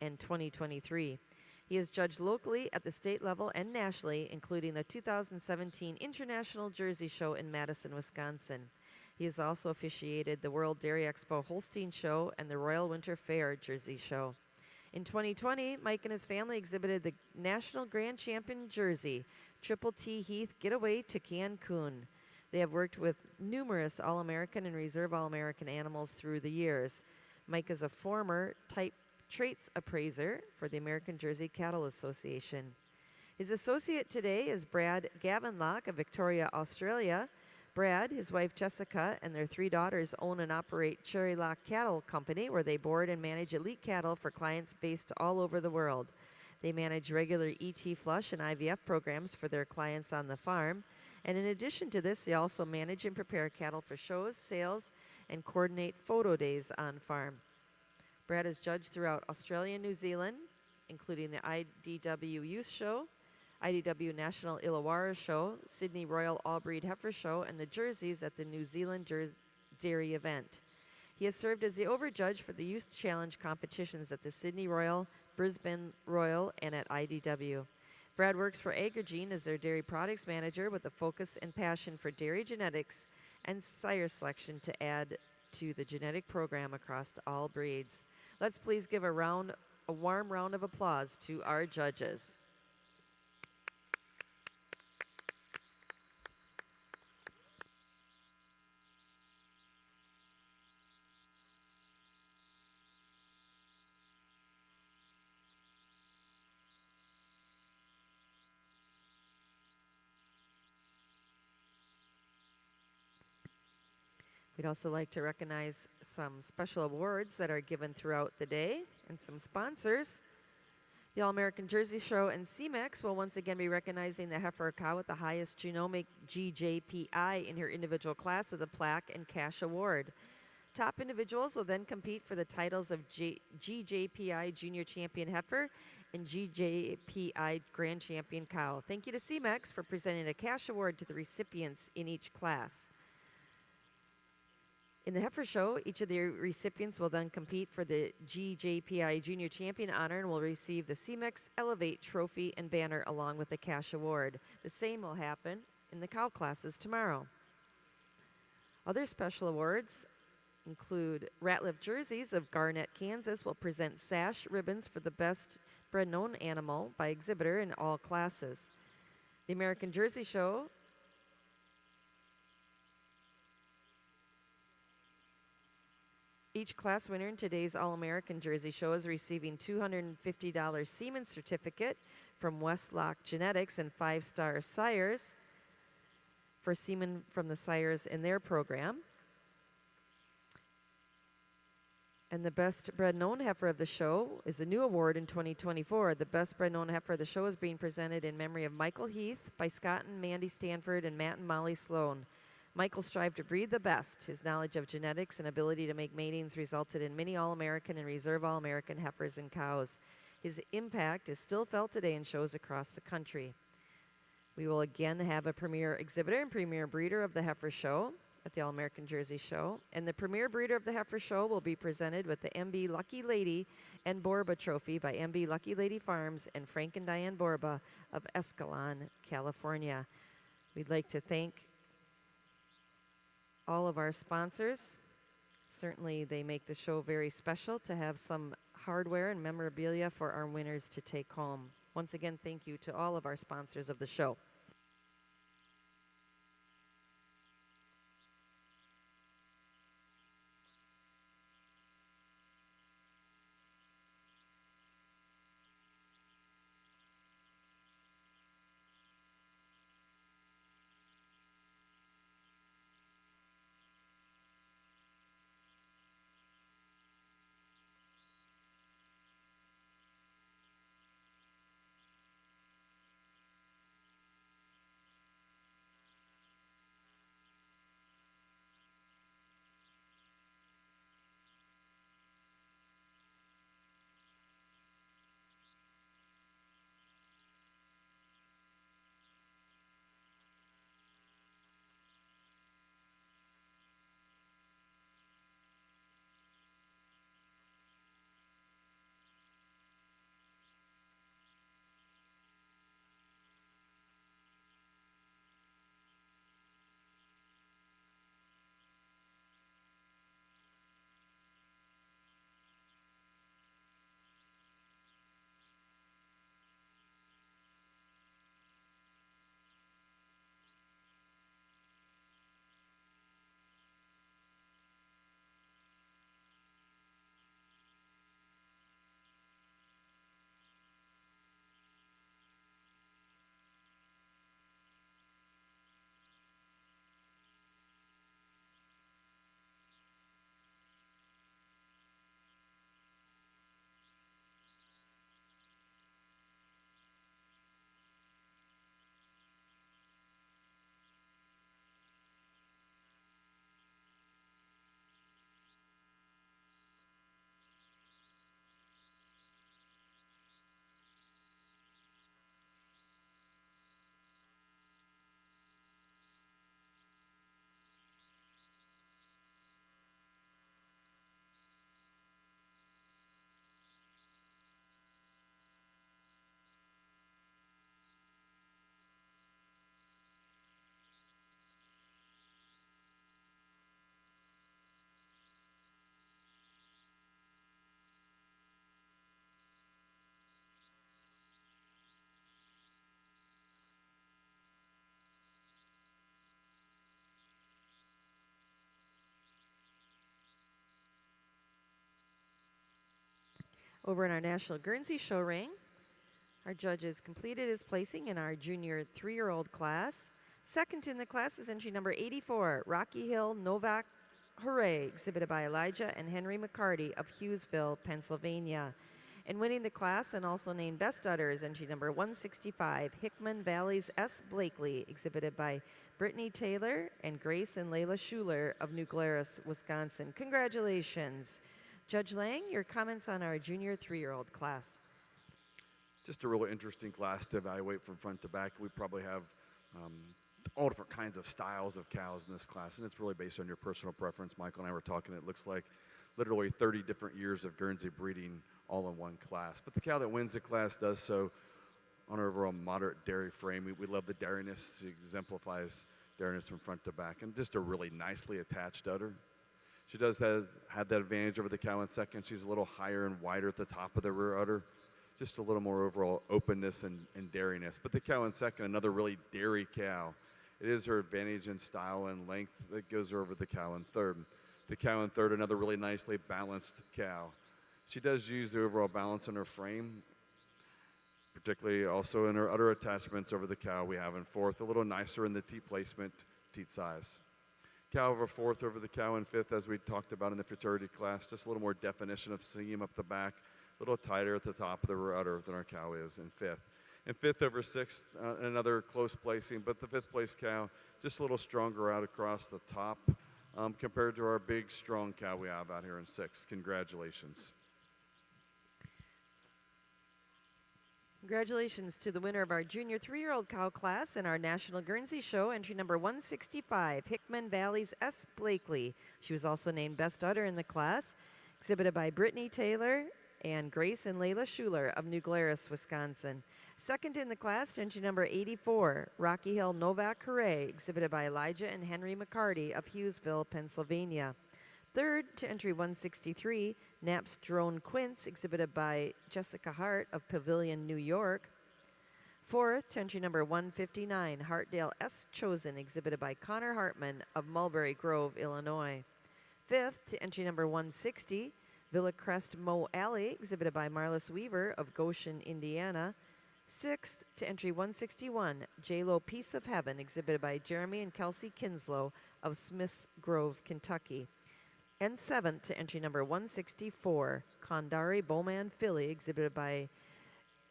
and 2023. He has judged locally at the state level and nationally, including the 2017 International Jersey Show in Madison, Wisconsin. He has also officiated the World Dairy Expo Holstein Show and the Royal Winter Fair Jersey Show. In 2020, Mike and his family exhibited the National Grand Champion Jersey, Triple T Heath Getaway to Cancun. They have worked with numerous All-American and Reserve All-American animals through the years. Mike is a former type traits appraiser for the American Jersey Cattle Association. His associate today is Brad Gavinlock of Victoria, Australia. Brad, his wife Jessica, and their 3 daughters own and operate Cherry Lock Cattle Company, where they board and manage elite cattle for clients based all over the world. They manage regular ET flush and IVF programs for their clients on the farm. And in addition to this, they also manage and prepare cattle for shows, sales, and coordinate photo days on farm. Brad is judged throughout Australia and New Zealand, including the IDW Youth Show, IDW National Illawarra Show, Sydney Royal All-Breed Heifer Show, and the Jerseys at the New Zealand Dairy event. He has served as the overjudge for the Youth Challenge competitions at the Sydney Royal, Brisbane Royal, and at IDW. Brad works for Agrigene as their dairy products manager with a focus and passion for dairy genetics and sire selection to add to the genetic program across all breeds. Let's please give a warm round of applause to our judges. We'd also like to recognize some special awards that are given throughout the day and some sponsors. The All-American Jersey Show and CMEX will once again be recognizing the heifer or cow with the highest genomic GJPI in her individual class with a plaque and cash award. Top individuals will then compete for the titles of GJPI Junior Champion Heifer and GJPI Grand Champion Cow. Thank you to CMEX for presenting a cash award to the recipients in each class. In the heifer show, each of the recipients will then compete for the GJPI Junior Champion honor and will receive the CMEX Elevate trophy and banner along with the cash award. The same will happen in the cow classes tomorrow. Other special awards include Ratliff Jerseys of Garnett, Kansas will present sash ribbons for the best bred known animal by exhibitor in all classes. The American Jersey Show each class winner in today's All-American Jersey Show is receiving $250 semen certificate from Westlock Genetics and 5-star sires for semen from the sires in their program. And the best bred known heifer of the show is a new award in 2024. The best bred known heifer of the show is being presented in memory of Michael Heath by Scott and Mandy Stanford and Matt and Molly Sloan. Michael strived to breed the best. His knowledge of genetics and ability to make matings resulted in many All-American and Reserve All-American heifers and cows. His impact is still felt today in shows across the country. We will again have a premier exhibitor and premier breeder of the heifer show at the All-American Jersey Show. And the premier breeder of the heifer show will be presented with the MB Lucky Lady and Borba Trophy by MB Lucky Lady Farms and Frank and Diane Borba of Escalon, California. We'd like to thank all of our sponsors. Certainly they make the show very special to have some hardware and memorabilia for our winners to take home. Once again, thank you to all of our sponsors of the show. Over in our National Guernsey Show ring, our judges completed his placing in our junior 3-year-old class. Second in the class is entry number 84, Rocky Hill Novak Hooray, exhibited by Elijah and Henry McCarty of Hughesville, Pennsylvania. And winning the class and also named Best Udder is entry number 165, Hickman Valley's S. Blakely, exhibited by Brittany Taylor and Grace and Layla Schuler of New Glarus, Wisconsin. Congratulations. Judge Lang, your comments on our junior 3-year-old class. Just a really interesting class to evaluate from front to back. We probably have all different kinds of styles of cows in this class, and it's really based on your personal preference. Michael and I were talking, it looks like literally 30 different years of Guernsey breeding all in one class. But the cow that wins the class does so on an overall moderate dairy frame. We love the dairiness. It exemplifies dairiness from front to back, and just a really nicely attached udder. She does have that advantage over the cow in second. She's a little higher and wider at the top of the rear udder. Just a little more overall openness and dairiness. But the cow in second, another really dairy cow. It is her advantage in style and length that goes over the cow in third. The cow in third, another really nicely balanced cow. She does use the overall balance in her frame, particularly also in her udder attachments over the cow we have in fourth, a little nicer in the teat placement, teat size. Cow over fourth over the cow in fifth, as we talked about in the futurity class, just a little more definition of seam up the back, a little tighter at the top of the rear udder than our cow is in fifth. In fifth over sixth, another close placing, but the fifth place cow, just a little stronger out across the top compared to our big, strong cow we have out here in sixth. Congratulations. Congratulations to the winner of our junior 3-year-old cow class in our National Guernsey Show, entry number 165, Hickman Valley's S. Blakely. She was also named Best Udder in the class, exhibited by Brittany Taylor and Grace and Layla Schuler of New Glarus, Wisconsin. Second in the class, entry number 84, Rocky Hill Novak Hooray, exhibited by Elijah and Henry McCarty of Hughesville, Pennsylvania. Third to entry 163, Knapp's Drone Quince, exhibited by Jessica Hart of Pavilion, New York. Fourth to entry number 159, Hartdale S. Chosen, exhibited by Connor Hartman of Mulberry Grove, Illinois. Fifth to entry number 160, Villa Crest Moe Alley, exhibited by Marlis Weaver of Goshen, Indiana. Sixth to entry 161, J-Lo Piece of Heaven, exhibited by Jeremy and Kelsey Kinslow of Smith Grove, Kentucky. And seventh to entry number 164, Kondari Bowman Filly, exhibited by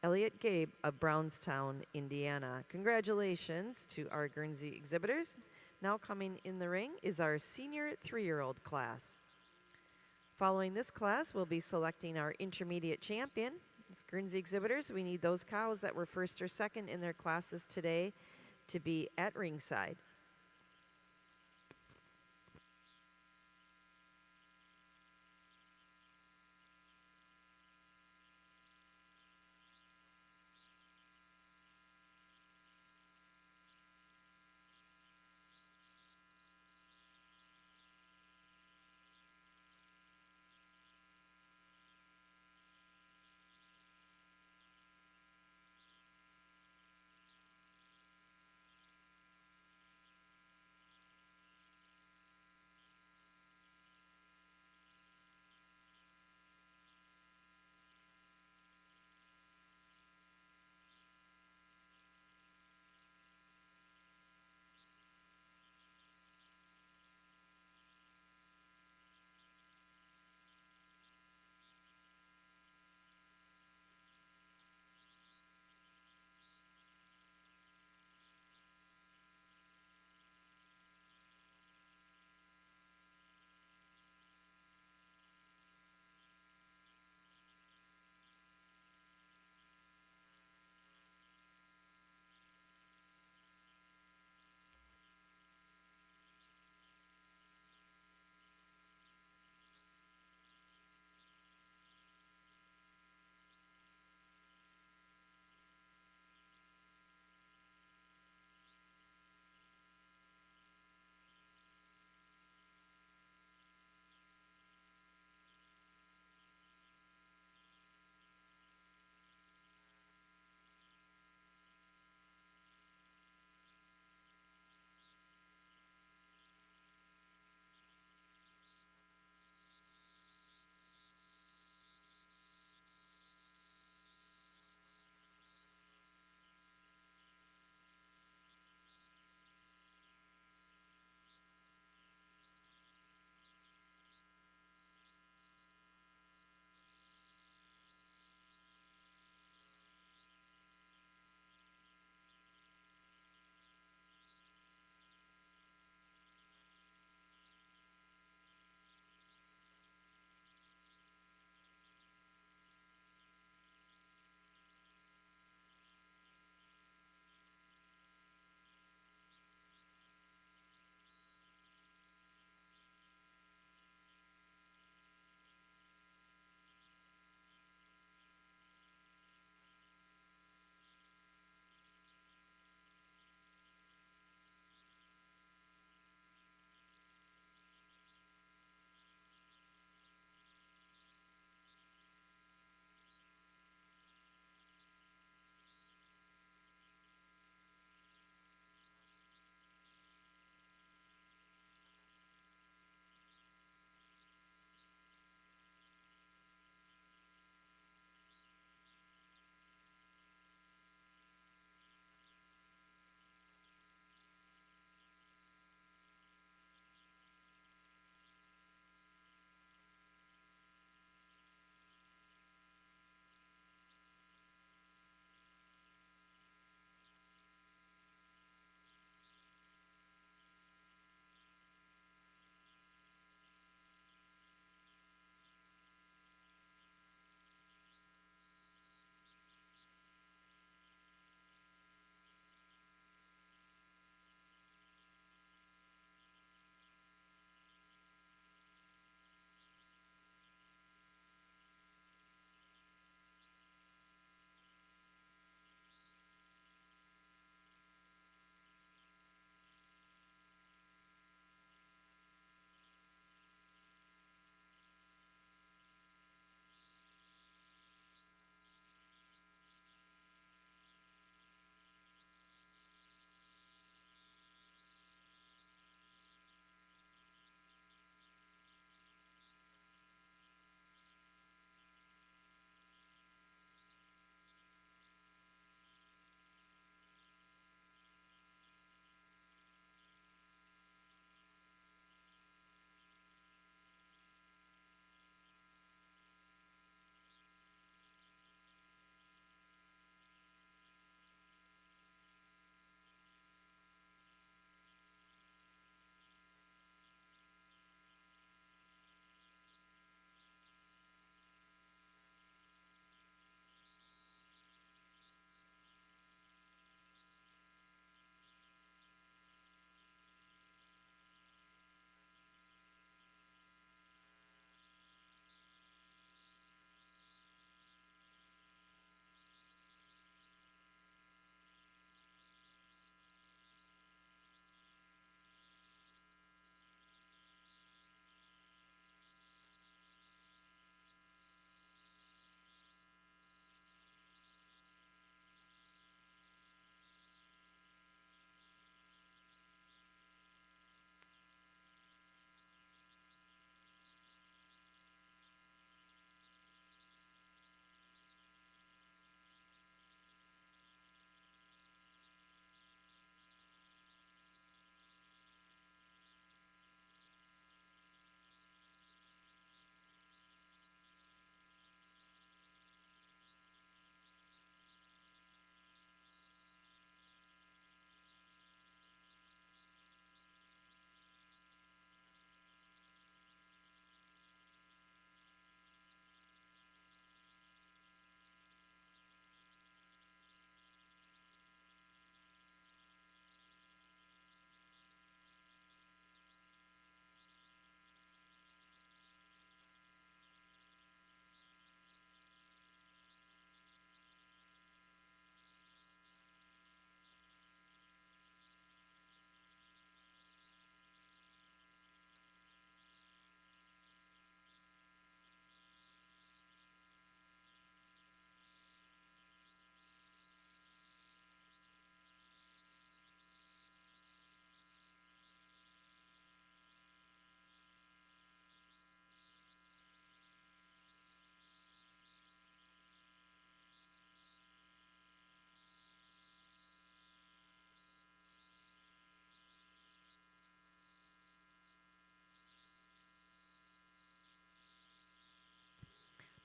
Elliot Gabe of Brownstown, Indiana. Congratulations to our Guernsey exhibitors. Now coming in the ring is our senior 3-year-old class. Following this class, we'll be selecting our intermediate champion. As Guernsey exhibitors, we need those cows that were first or second in their classes today to be at ringside.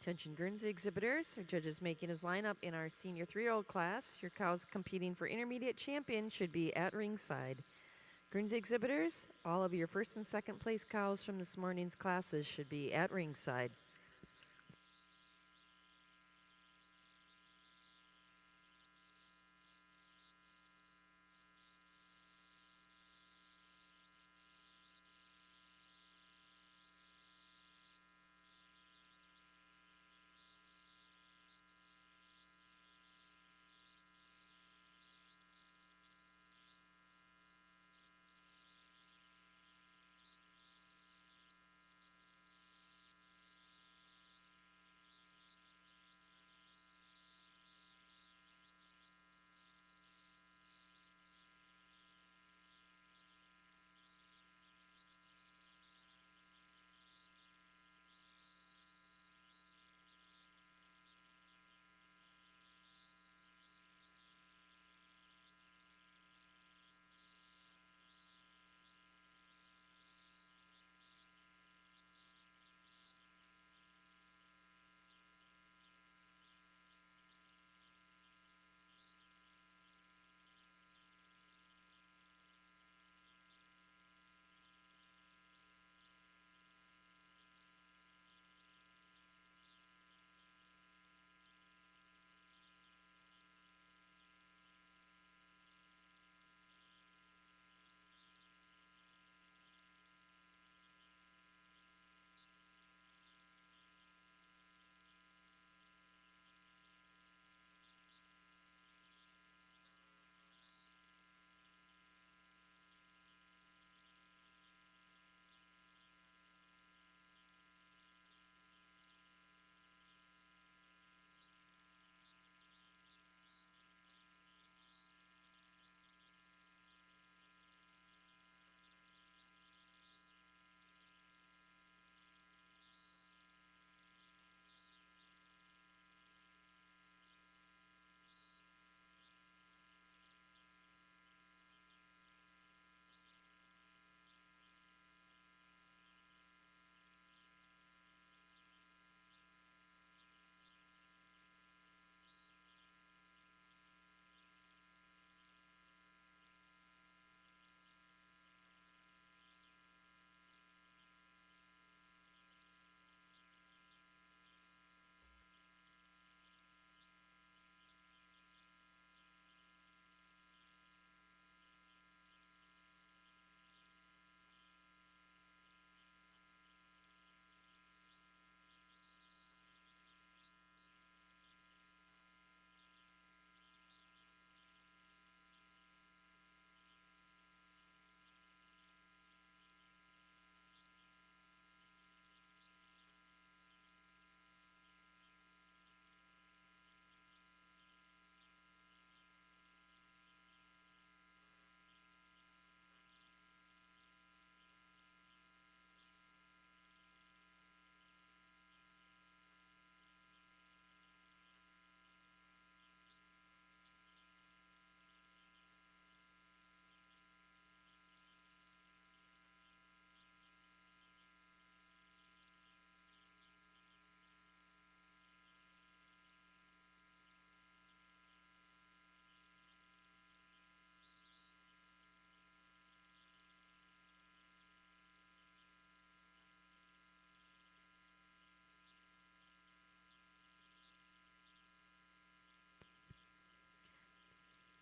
Attention Guernsey exhibitors. Our judge is making his lineup in our senior 3-year-old class. Your cows competing for intermediate champion should be at ringside. Guernsey exhibitors, all of your first and second place cows from this morning's classes should be at ringside.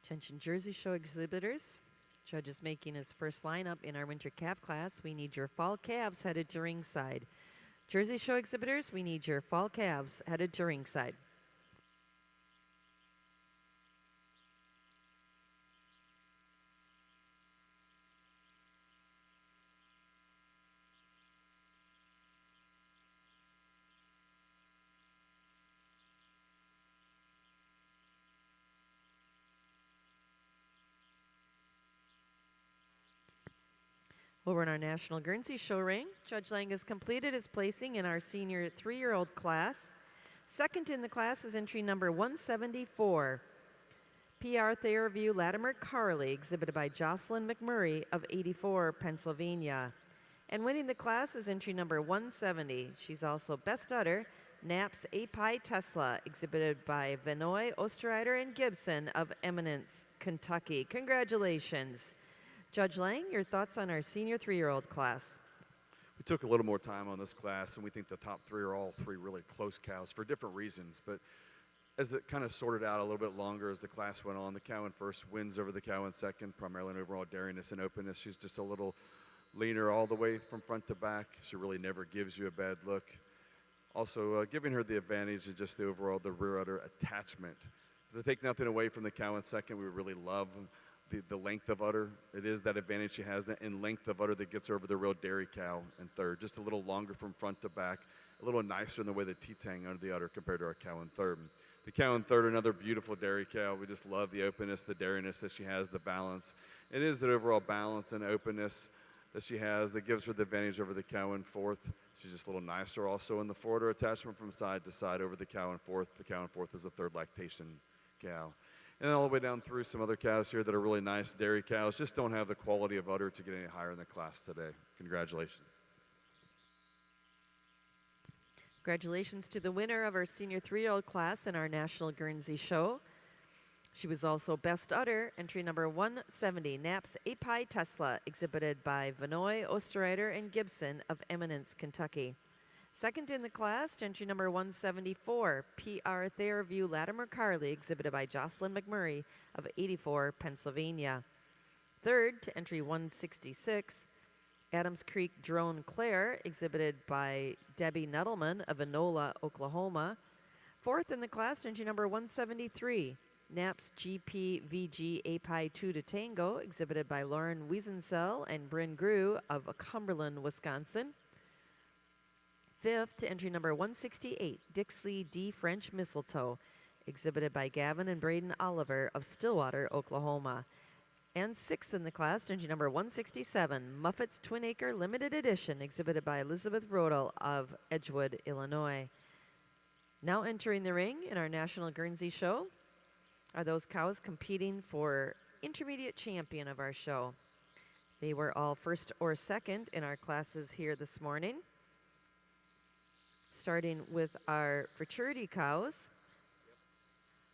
Attention Jersey Show exhibitors. Judge is making his first lineup in our winter calf class. We need your fall calves headed to ringside. Jersey Show exhibitors, we need your fall calves headed to ringside. Over in our National Guernsey Show ring, Judge Lang has completed his placing in our senior 3-year-old class. Second in the class is entry number 174, PR Therview Latimer Carley, exhibited by Jocelyn McMurray of 84, Pennsylvania. And winning the class is entry number 170. She's also best udder, Naps Api Tesla, exhibited by Vinoy, Osterreiter, and Gibson of Eminence, Kentucky. Congratulations. Judge Lang, your thoughts on our senior 3-year-old class? We took a little more time on this class, and we think the top 3 are all 3 really close cows for different reasons. But as it kind of sorted out a little bit longer as the class went on, the cow in first wins over the cow in second, primarily in overall dairiness and openness. She's just a little leaner all the way from front to back. She really never gives you a bad look. Also, giving her the advantage of just the rear udder attachment. To take nothing away from the cow in second, we really love the length of udder. It is that advantage she has in length of udder that gets her over the real dairy cow in third. Just a little longer from front to back, a little nicer in the way the teats hang under the udder compared to our cow in third. The cow in third, another beautiful dairy cow. We just love the openness, the dairiness that she has, the balance. It is that overall balance and openness that she has that gives her the advantage over the cow in fourth. She's just a little nicer also in the forwarder attachment from side to side over the cow in fourth. The cow in fourth is a third lactation cow. And then all the way down through some other cows here that are really nice dairy cows, just don't have the quality of udder to get any higher in the class today. Congratulations. Congratulations to the winner of our senior 3-year-old class in our National Guernsey Show. She was also best udder, entry number 170, Naps Api Tesla, exhibited by Vinoy, Osterreiter, and Gibson of Eminence, Kentucky. Second in the class, to entry number 174, PR Therview Latimer Carley, exhibited by Jocelyn McMurray of 84, Pennsylvania. Third, to entry 166, Adams Creek Drone Claire, exhibited by Debbie Nettleman of Enola, Oklahoma. Fourth in the class, to entry number 173, Naps GP VG Api 2 to Tango, exhibited by Lauren Wiesensell and Bryn Grew of Cumberland, Wisconsin. Fifth to entry number 168, Dixley D. French Mistletoe, exhibited by Gavin and Braden Oliver of Stillwater, Oklahoma. And sixth in the class, to entry number 167, Muffet's Twin Acre Limited Edition, exhibited by Elizabeth Rodel of Edgewood, Illinois. Now entering the ring in our National Guernsey Show are those cows competing for intermediate champion of our show. They were all first or second in our classes here this morning. Starting with our futurity cows.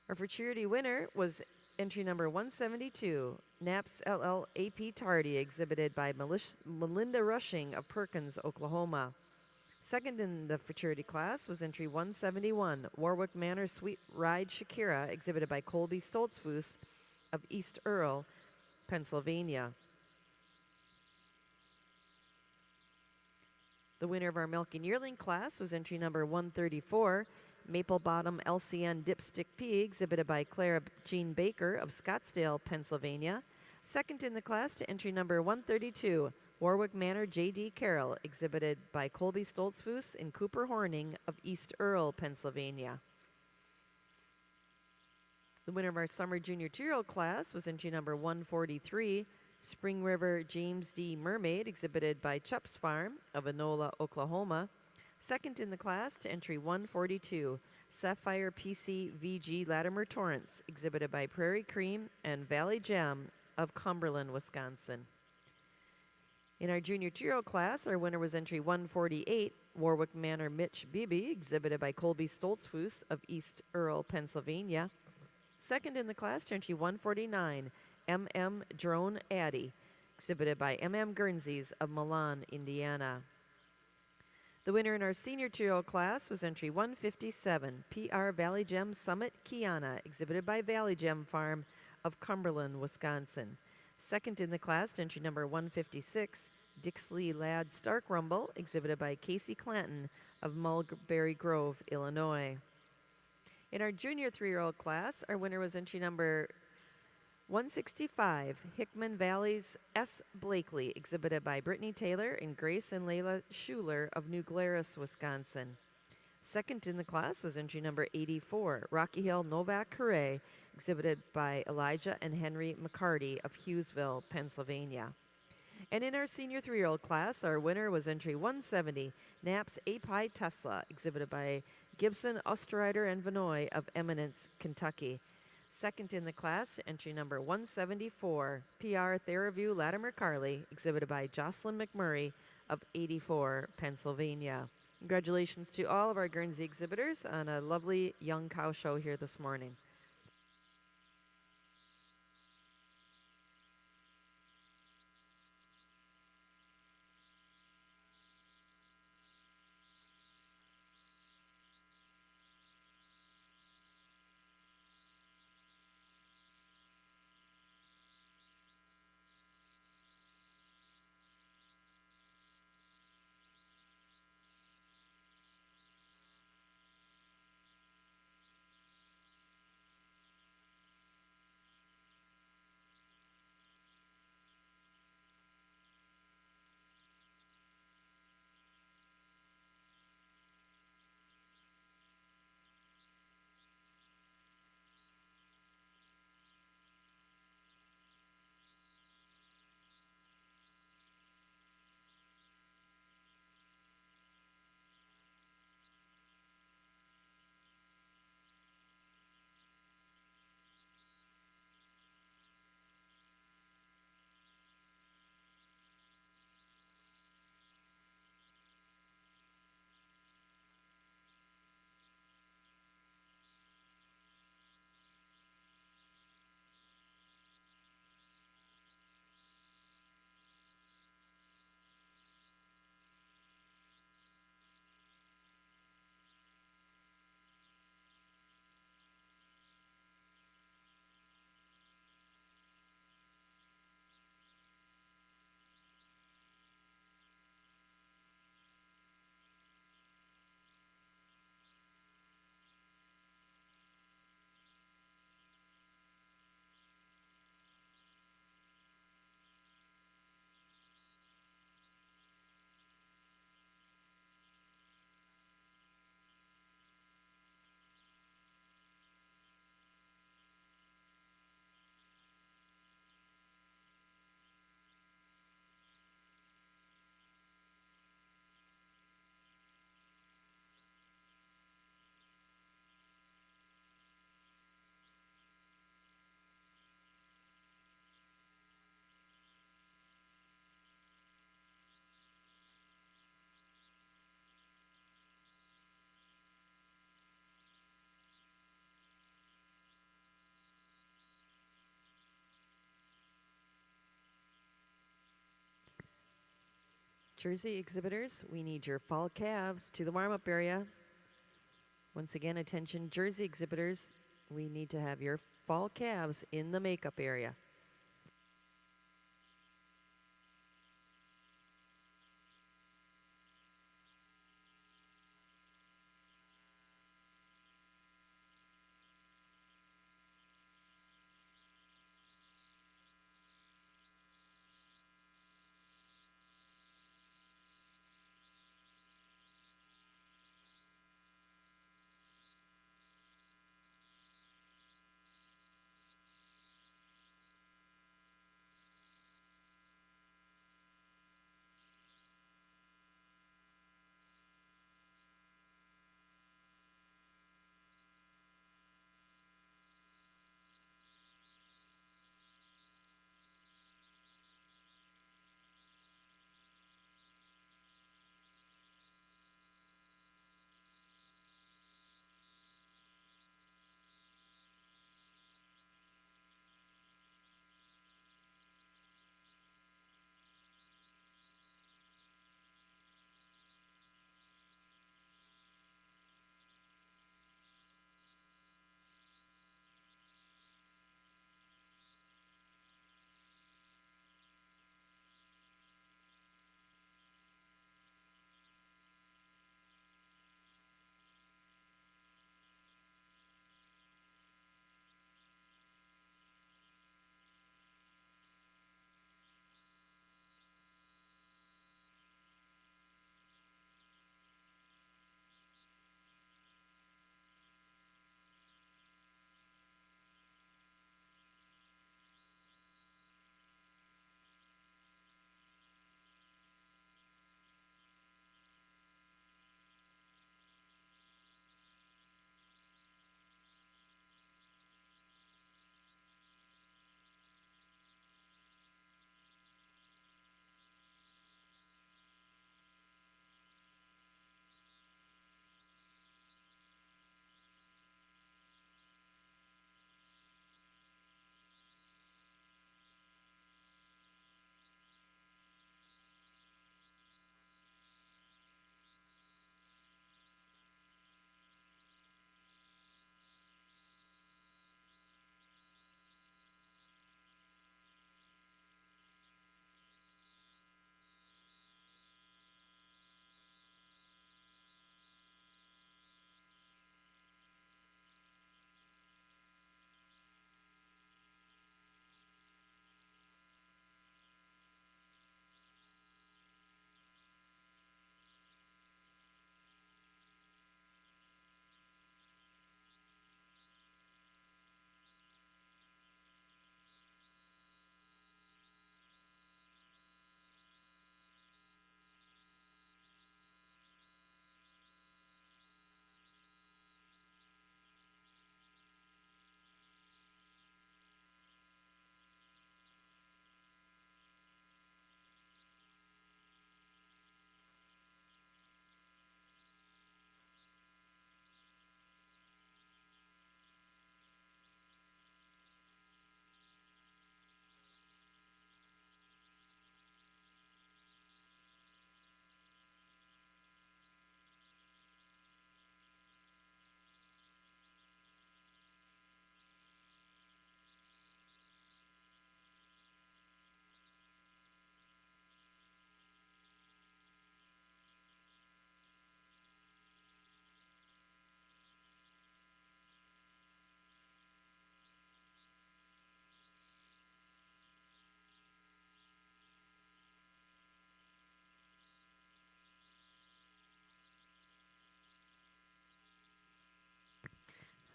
Our futurity winner was entry number 172, Naps LL AP Tardy, exhibited by Melinda Rushing of Perkins, Oklahoma. Second in the futurity class was entry 171, Warwick Manor Sweet Ride Shakira, exhibited by Colby Stoltzfus of East Earl, Pennsylvania. The winner of our Milking Yearling class was entry number 134, Maple Bottom LCN Dipstick P, exhibited by Clara Jean Baker of Scottsdale, Pennsylvania. Second in the class to entry number 132, Warwick Manor J.D. Carroll, exhibited by Colby Stoltzfus and Cooper Horning of East Earl, Pennsylvania. The winner of our Summer Junior 2-year-old class was entry number 143, Spring River James D. Mermaid, exhibited by Chupp's Farm of Enola, Oklahoma. Second in the class to entry 142, Sapphire PC VG Latimer Torrance, exhibited by Prairie Cream and Valley Gem of Cumberland, Wisconsin. In our Junior 2-year-old class, our winner was entry 148, Warwick Manor Mitch Beebe, exhibited by Colby Stoltzfus of East Earl, Pennsylvania. Second in the class to entry 149, M.M. Drone Addy, exhibited by M.M. Guernseys of Milan, Indiana. The winner in our Senior 2-year-old class was entry 157, PR Valley Gem Summit Kiana, exhibited by Valley Gem Farm of Cumberland, Wisconsin. Second in the class, entry number 156, Dixley Ladd Stark Rumble, exhibited by Casey Clanton of Mulberry Grove, Illinois. In our Junior 3-year-old class, our winner was entry number 165, Hickman Valley's S. Blakely, exhibited by Brittany Taylor and Grace and Layla Schuler of New Glarus, Wisconsin. Second in the class was entry number 84, Rocky Hill Novak Hooray, exhibited by Elijah and Henry McCarty of Hughesville, Pennsylvania. And in our Senior 3-year-old class, our winner was entry 170, Naps Api Tesla, exhibited by Gibson, Osterreiter, and Vinoy of Eminence, Kentucky. Second in the class, entry number 174, PR Therview Latimer Carley, exhibited by Jocelyn McMurray of 84, Pennsylvania. Congratulations to all of our Guernsey exhibitors on a lovely young cow show here this morning. Jersey exhibitors, we need your fall calves to the warm-up area. Once again, attention Jersey exhibitors, we need to have your fall calves in the makeup area.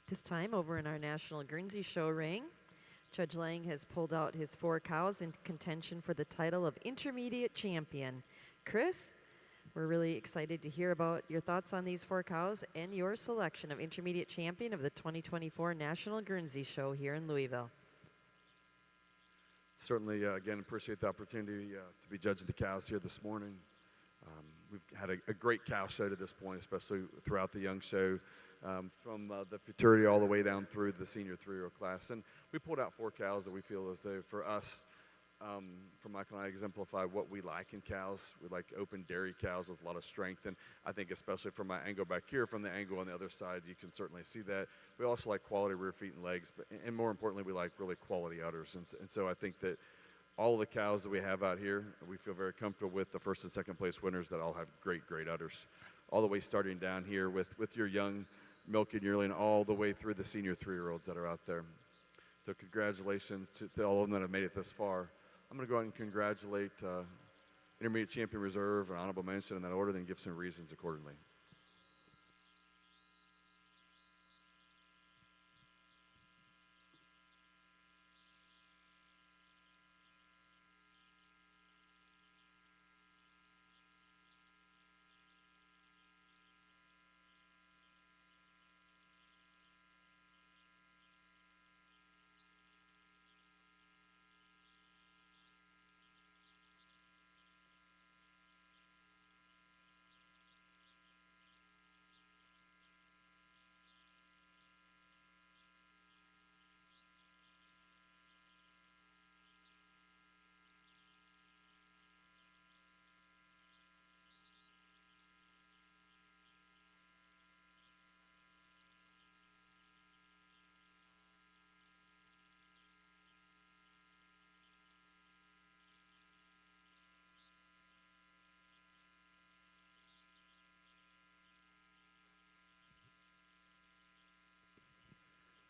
This time over in our National Guernsey Show ring, Judge Lang has pulled out his 4 cows in contention for the title of Intermediate Champion. Chris, we're really excited to hear about your thoughts on these 4 cows and your selection of Intermediate Champion of the 2024 National Guernsey Show here in Louisville. Certainly, again, appreciate the opportunity to be judging the cows here this morning. We've had a great cow show to this point, especially throughout the young show, from the futurity all the way down through the senior 3-year-old class. And we pulled out 4 cows that we feel as though, for us, for Michael and I, exemplify what we like in cows. We like open dairy cows with a lot of strength, and I think especially from my angle back here, from the angle on the other side, you can certainly see that. We also like quality rear feet and legs, and more importantly, we like really quality udders. And so I think that all of the cows that we have out here, we feel very comfortable with. The first and second place winners that all have great udders, all the way starting down here with your young milking yearling, all the way through the senior 3-year-olds that are out there. So congratulations to all of them that have made it this far. I'm going to go ahead and congratulate Intermediate Champion Reserve and honorable mention in that order, then give some reasons accordingly.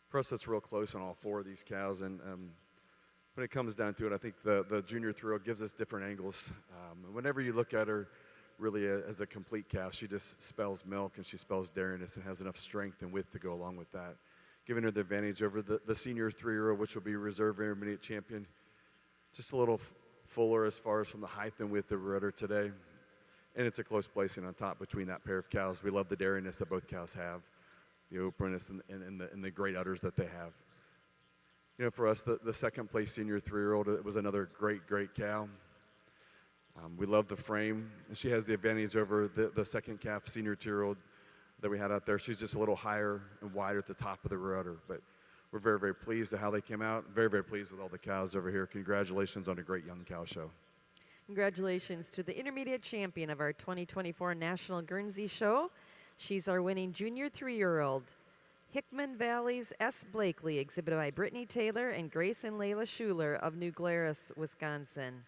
For us, it's real close on all 4 of these cows, and when it comes down to it, I think the junior 3-year-old gives us different angles. Whenever you look at her really as a complete cow, she just spells milk and she spells dairiness and has enough strength and width to go along with that, giving her the advantage over the senior 3-year-old, which will be reserve intermediate champion. Just a little fuller as far as from the height and width of her udder today, and it's a close placing on top between that pair of cows. We love the dairiness that both cows have, the openness and the great udders that they have. You know, for us, the second place senior 3-year-old, it was another great cow. We love the frame, and she has the advantage over the second calf senior 2-year-old that we had out there. She's just a little higher and wider at the top of the rear udder, but we're very pleased with how they came out. Very pleased with all the cows over here. Congratulations on a great young cow show. Congratulations to the intermediate champion of our 2024 National Guernsey Show. She's our winning junior 3-year-old. Hickman Valley's S. Blakely, exhibited by Brittany Taylor and Grace and Layla Schuler of New Glarus, Wisconsin.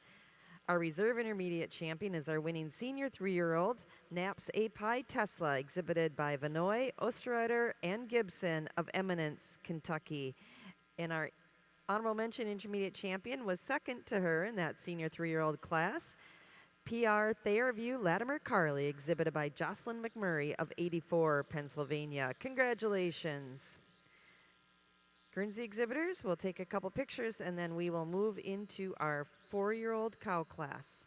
Our reserve intermediate champion is our winning senior 3-year-old, Naps A. Pi Tesla, exhibited by Vanoy, Osterreiter, and Gibson of Eminence, Kentucky. And our honorable mention intermediate champion was second to her in that senior 3-year-old class, PR Thayerview Latimer Carley, exhibited by Jocelyn McMurray of 84, Pennsylvania. Congratulations. Guernsey exhibitors, we'll take a couple pictures and then we will move into our 4-year-old cow class.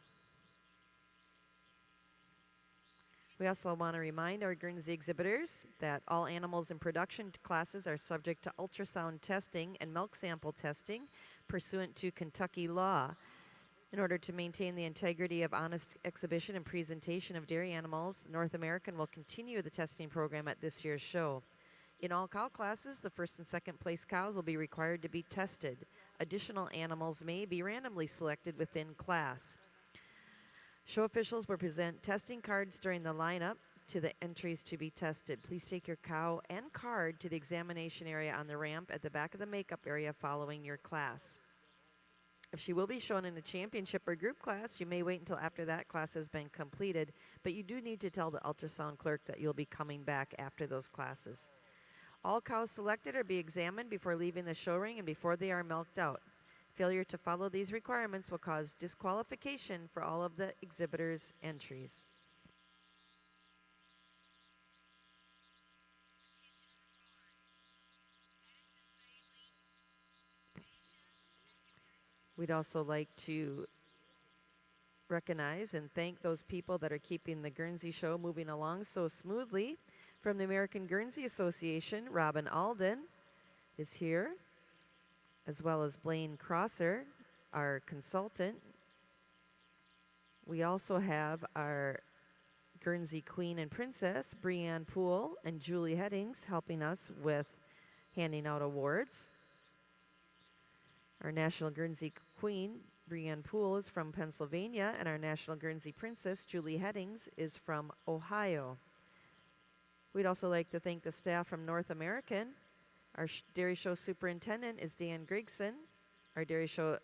We also want to remind our Guernsey exhibitors that all animals in production classes are subject to ultrasound testing and milk sample testing pursuant to Kentucky law. In order to maintain the integrity of honest exhibition and presentation of dairy animals, North American will continue the testing program at this year's show. In all cow classes, the first and second place cows will be required to be tested. Additional animals may be randomly selected within class. Show officials will present testing cards during the lineup to the entries to be tested. Please take your cow and card to the examination area on the ramp at the back of the makeup area following your class. If she will be shown in a championship or group class, you may wait until after that class has been completed, but you do need to tell the ultrasound clerk that you'll be coming back after those classes. All cows selected are be examined before leaving the show ring and before they are milked out. Failure to follow these requirements will cause disqualification for all of the exhibitors' entries. We'd also like to recognize and thank those people that are keeping the Guernsey show moving along so smoothly. From the American Guernsey Association, Robin Alden is here, as well as Blaine Crosser, our consultant. We also have our Guernsey Queen and Princess, Breanne Poole and Julie Headings, helping us with handing out awards. Our National Guernsey Queen, Breanne Poole, is from Pennsylvania, and our National Guernsey Princess, Julie Headings, is from Ohio. We'd also like to thank the staff from North American. Our Dairy Show Superintendent is Dan Grigson. Our Dairy Show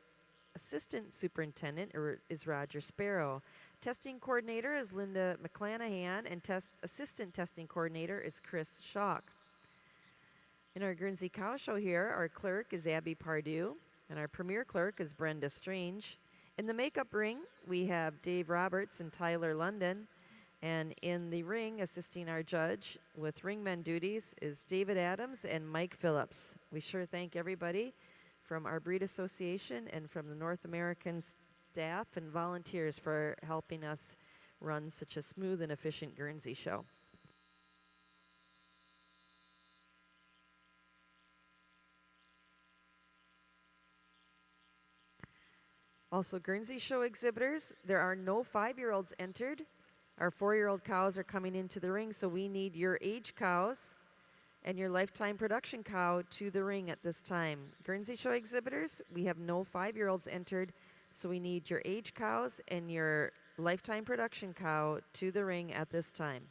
Assistant Superintendent is Roger Sparrow. Testing Coordinator is Linda McClanahan, and Assistant Testing Coordinator is Chris Schock. In our Guernsey Cow Show here, our clerk is Abby Pardue, and our Premier Clerk is Brenda Strange. In the makeup ring, we have Dave Roberts and Tyler London. And in the ring, assisting our judge with ringmen duties is David Adams and Mike Phillips. We sure thank everybody from our breed association and from the North American staff and volunteers for helping us run such a smooth and efficient Guernsey show. Also, Guernsey show exhibitors, there are no 5-year-olds entered. Our 4-year-old cows are coming into the ring, so we need your age cows and your lifetime production cow to the ring at this time. Guernsey show exhibitors, we have no 5-year-olds entered, so we need your age cows and your lifetime production cow to the ring at this time.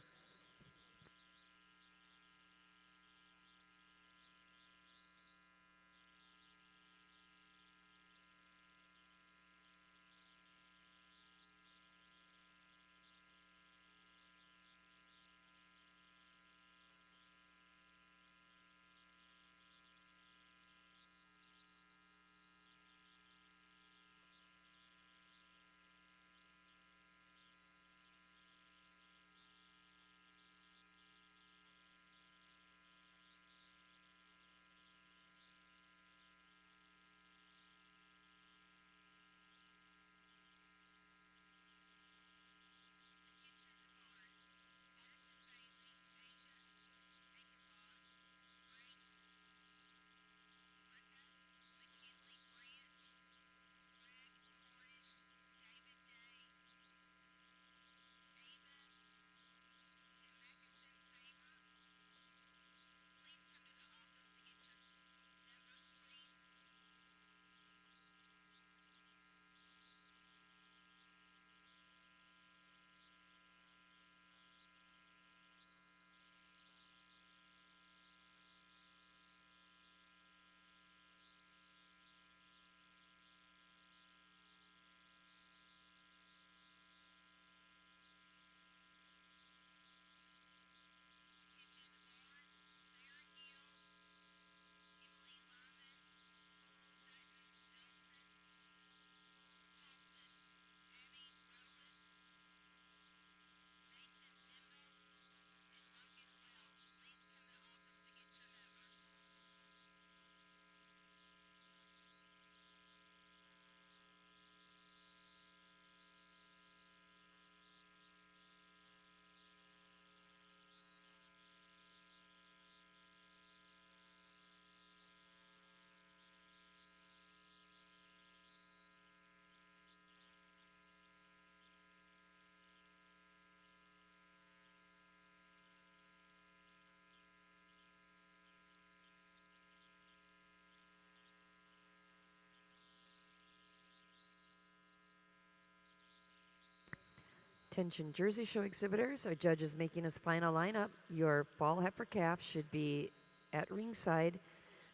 Attention Jersey show exhibitors, our judge is making his final lineup. Your fall heifer calf should be at ringside.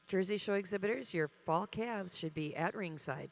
Jersey show exhibitors, your fall calves should be at ringside.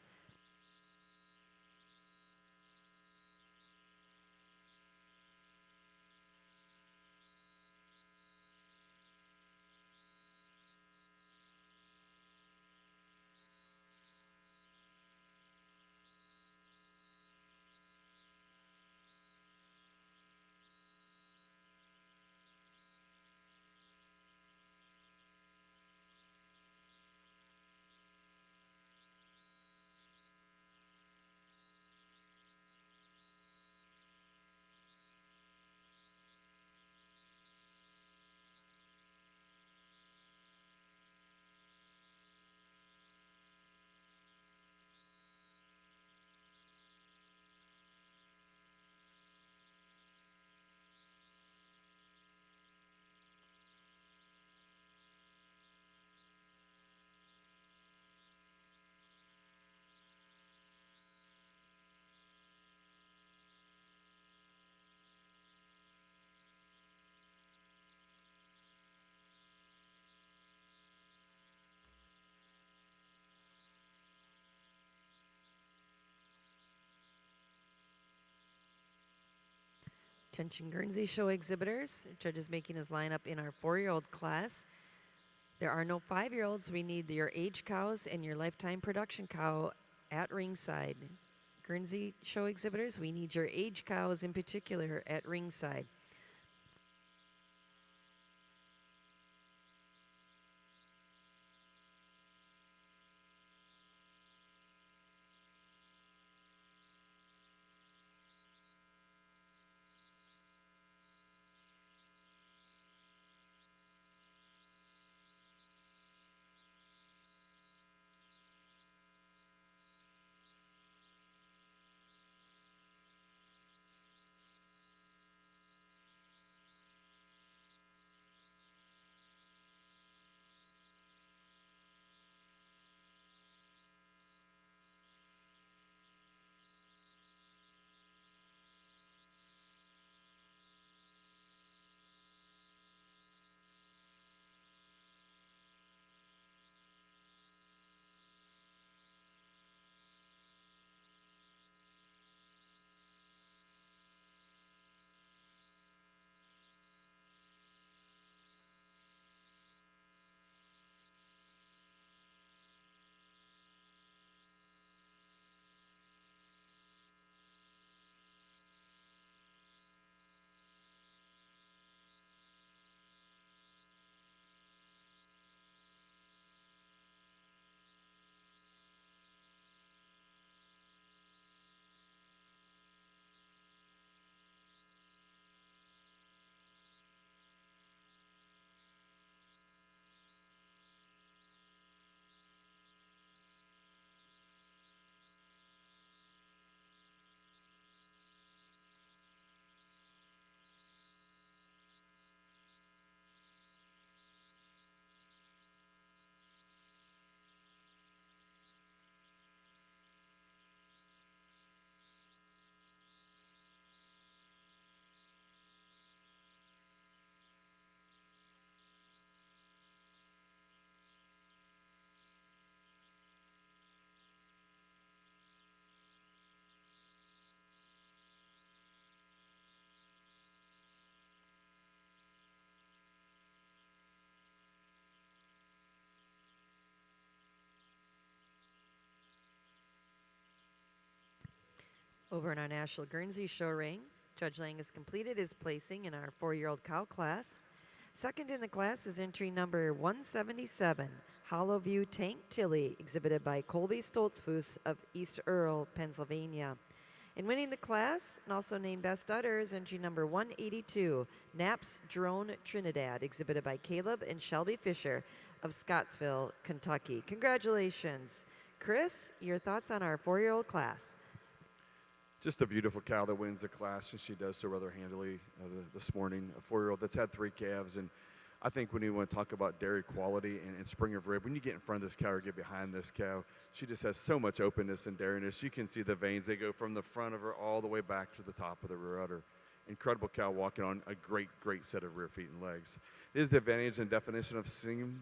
Attention Guernsey show exhibitors. Judge is making his lineup in our 4-year-old class. There are no 5-year-olds. We need your age cows and your lifetime production cow at ringside. Guernsey show exhibitors, we need your age cows in particular at ringside. Over in our National Guernsey show ring, Judge Lang has completed his placing in our 4-year-old cow class. Second in the class is entry number 177, Hollow View Tank Tilly, exhibited by Colby Stoltzfus of East Earl, Pennsylvania. And winning the class, and also named Best Udder, is entry number 182, Naps Drone Trinidad, exhibited by Caleb and Shelby Fisher of Scottsville, Kentucky. Congratulations. Chris, your thoughts on our 4-year-old class? Just a beautiful cow that wins the class, and she does so rather handily this morning. A 4-year-old that's had 3 calves, and I think when you want to talk about dairy quality and spring of rib, when you get in front of this cow or get behind this cow, she just has so much openness and dairiness. You can see the veins. They go from the front of her all the way back to the top of the rear udder. Incredible cow walking on a great, great set of rear feet and legs. It is the advantage and definition of seam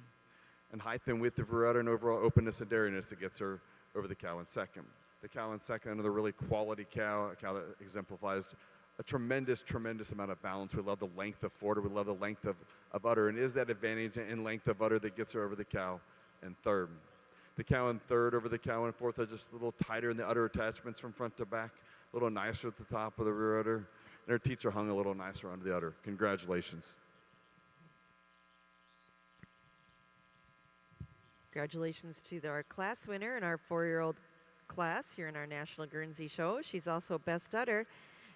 and height and width of rear udder and overall openness and dairiness that gets her over the cow in second. The cow in second, another really quality cow, a cow that exemplifies a tremendous, tremendous amount of balance. We love the length of forward. We love the length of udder. And it is that advantage in length of udder that gets her over the cow in third. The cow in third over the cow in fourth are just a little tighter in the udder attachments from front to back, a little nicer at the top of the rear udder. And her teats are hung a little nicer under the udder. Congratulations. Congratulations to our class winner in our 4-year-old class here in our National Guernsey show. She's also Best Udder,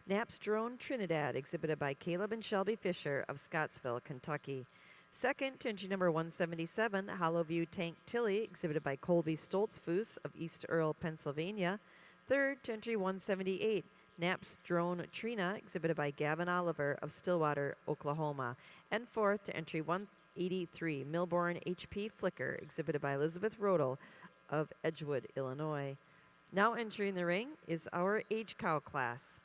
Naps Drone Trinidad, exhibited by Caleb and Shelby Fisher of Scottsville, Kentucky. Second, to entry number 177, Hollow View Tank Tilly, exhibited by Colby Stoltzfus of East Earl, Pennsylvania. Third, to entry 178, Naps Drone Trina, exhibited by Gavin Oliver of Stillwater, Oklahoma. And fourth, to entry 183, Milborn HP Flicker, exhibited by Elizabeth Rodel of Edgewood, Illinois. Now entering the ring is our age cow class.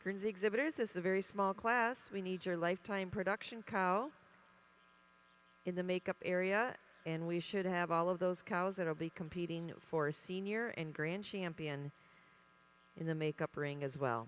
Guernsey exhibitors, this is a very small class. We need your lifetime production cow in the makeup area, and we should have all of those cows that will be competing for senior and grand champion in the makeup ring as well.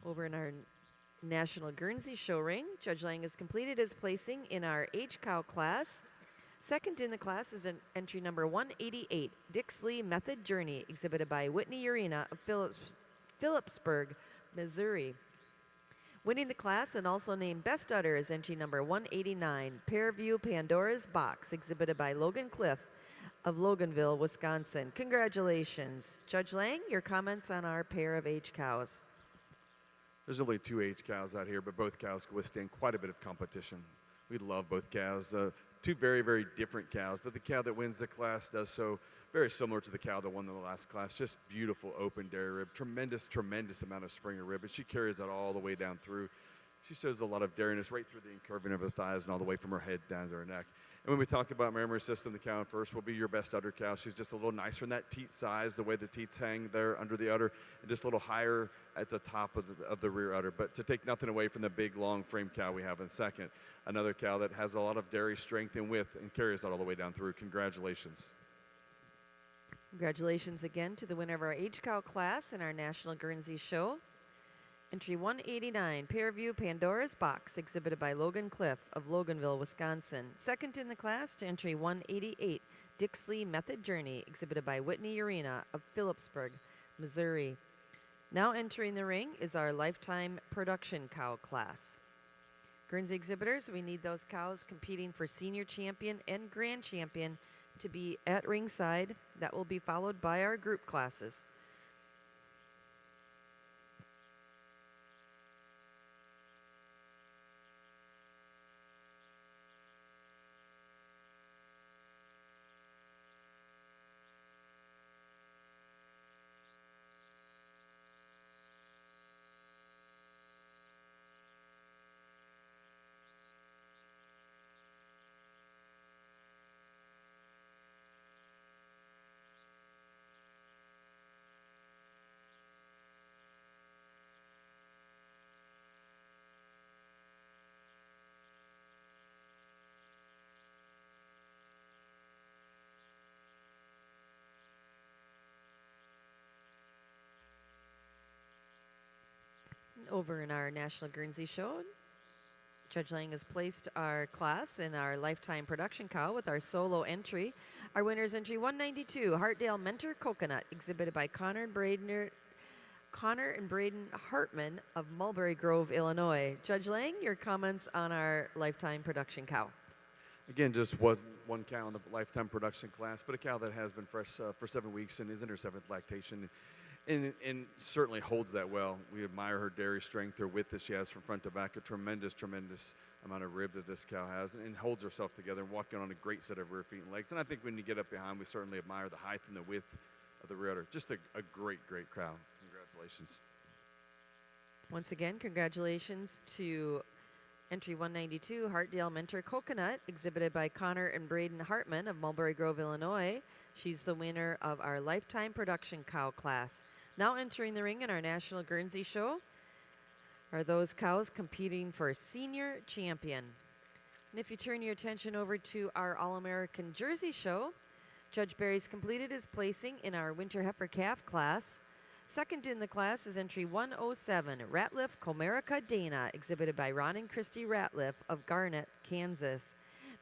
Over in our National Guernsey show ring, Judge Lang has completed his placing in our H-Cow class. Second in the class is entry number 188, Dixley Method Journey, exhibited by Whitney Urena of Phillipsburg, Missouri. Winning the class and also named Best Udder is entry number 189, Pairview Pandora's Box, exhibited by Logan Cliff of Loganville, Wisconsin. Congratulations. Judge Lang, your comments on our pair of H-Cows. There's only 2 H cows out here, but both cows can withstand quite a bit of competition. We love both cows. 2 very, very different cows, but the cow that wins the class does so very similar to the cow that won the last class. Just beautiful open dairy rib, tremendous, tremendous amount of Springer rib, and she carries that all the way down through. She shows a lot of dairiness right through the incurving of her thighs and all the way from her head down to her neck. And when we talk about memory system, the cow in first will be your best udder cow. She's just a little nicer in that teat size, the way the teats hang there under the udder, and just a little higher at the top of the rear udder. But to take nothing away from the big, long frame cow we have in second, another cow that has a lot of dairy strength and width and carries that all the way down through. Congratulations. Congratulations again to the winner of our H-Cow class in our National Guernsey show. Entry 189, Pairview Pandora's Box, exhibited by Logan Cliff of Loganville, Wisconsin. Second in the class to entry 188, Dixley Method Journey, exhibited by Whitney Urena of Phillipsburg, Missouri. Now entering the ring is our Lifetime Production Cow class. Guernsey exhibitors, we need those cows competing for Senior Champion and Grand Champion to be at ringside. That will be followed by our group classes. Over in our National Guernsey show, Judge Lang has placed our class in our Lifetime Production Cow with our solo entry. Our winner is entry 192, Hartdale Mentor Coconut, exhibited by Connor and Braden Hartman of Mulberry Grove, Illinois. Judge Lang, your comments on our Lifetime Production Cow. Again, just one cow in the Lifetime Production class, but a cow that has been fresh for 7 weeks and is in her 7th lactation. And certainly holds that well. We admire her dairy strength, her width that she has from front to back, a tremendous, tremendous amount of rib that this cow has, and holds herself together and walking on a great set of rear feet and legs. And I think when you get up behind, we certainly admire the height and the width of the rear udder. Just a great, great cow. Congratulations. Once again, congratulations to entry 192, Hartdale Mentor Coconut, exhibited by Connor and Braden Hartman of Mulberry Grove, Illinois. She's the winner of our Lifetime Production Cow class. Now entering the ring in our National Guernsey show are those cows competing for Senior Champion. And if you turn your attention over to our All-American Jersey show, Judge Barry's completed his placing in our Winter Heifer Calf class. Second in the class is entry 107, Ratliff Comerica Dana, exhibited by Ron and Christy Ratliff of Garnett, Kansas.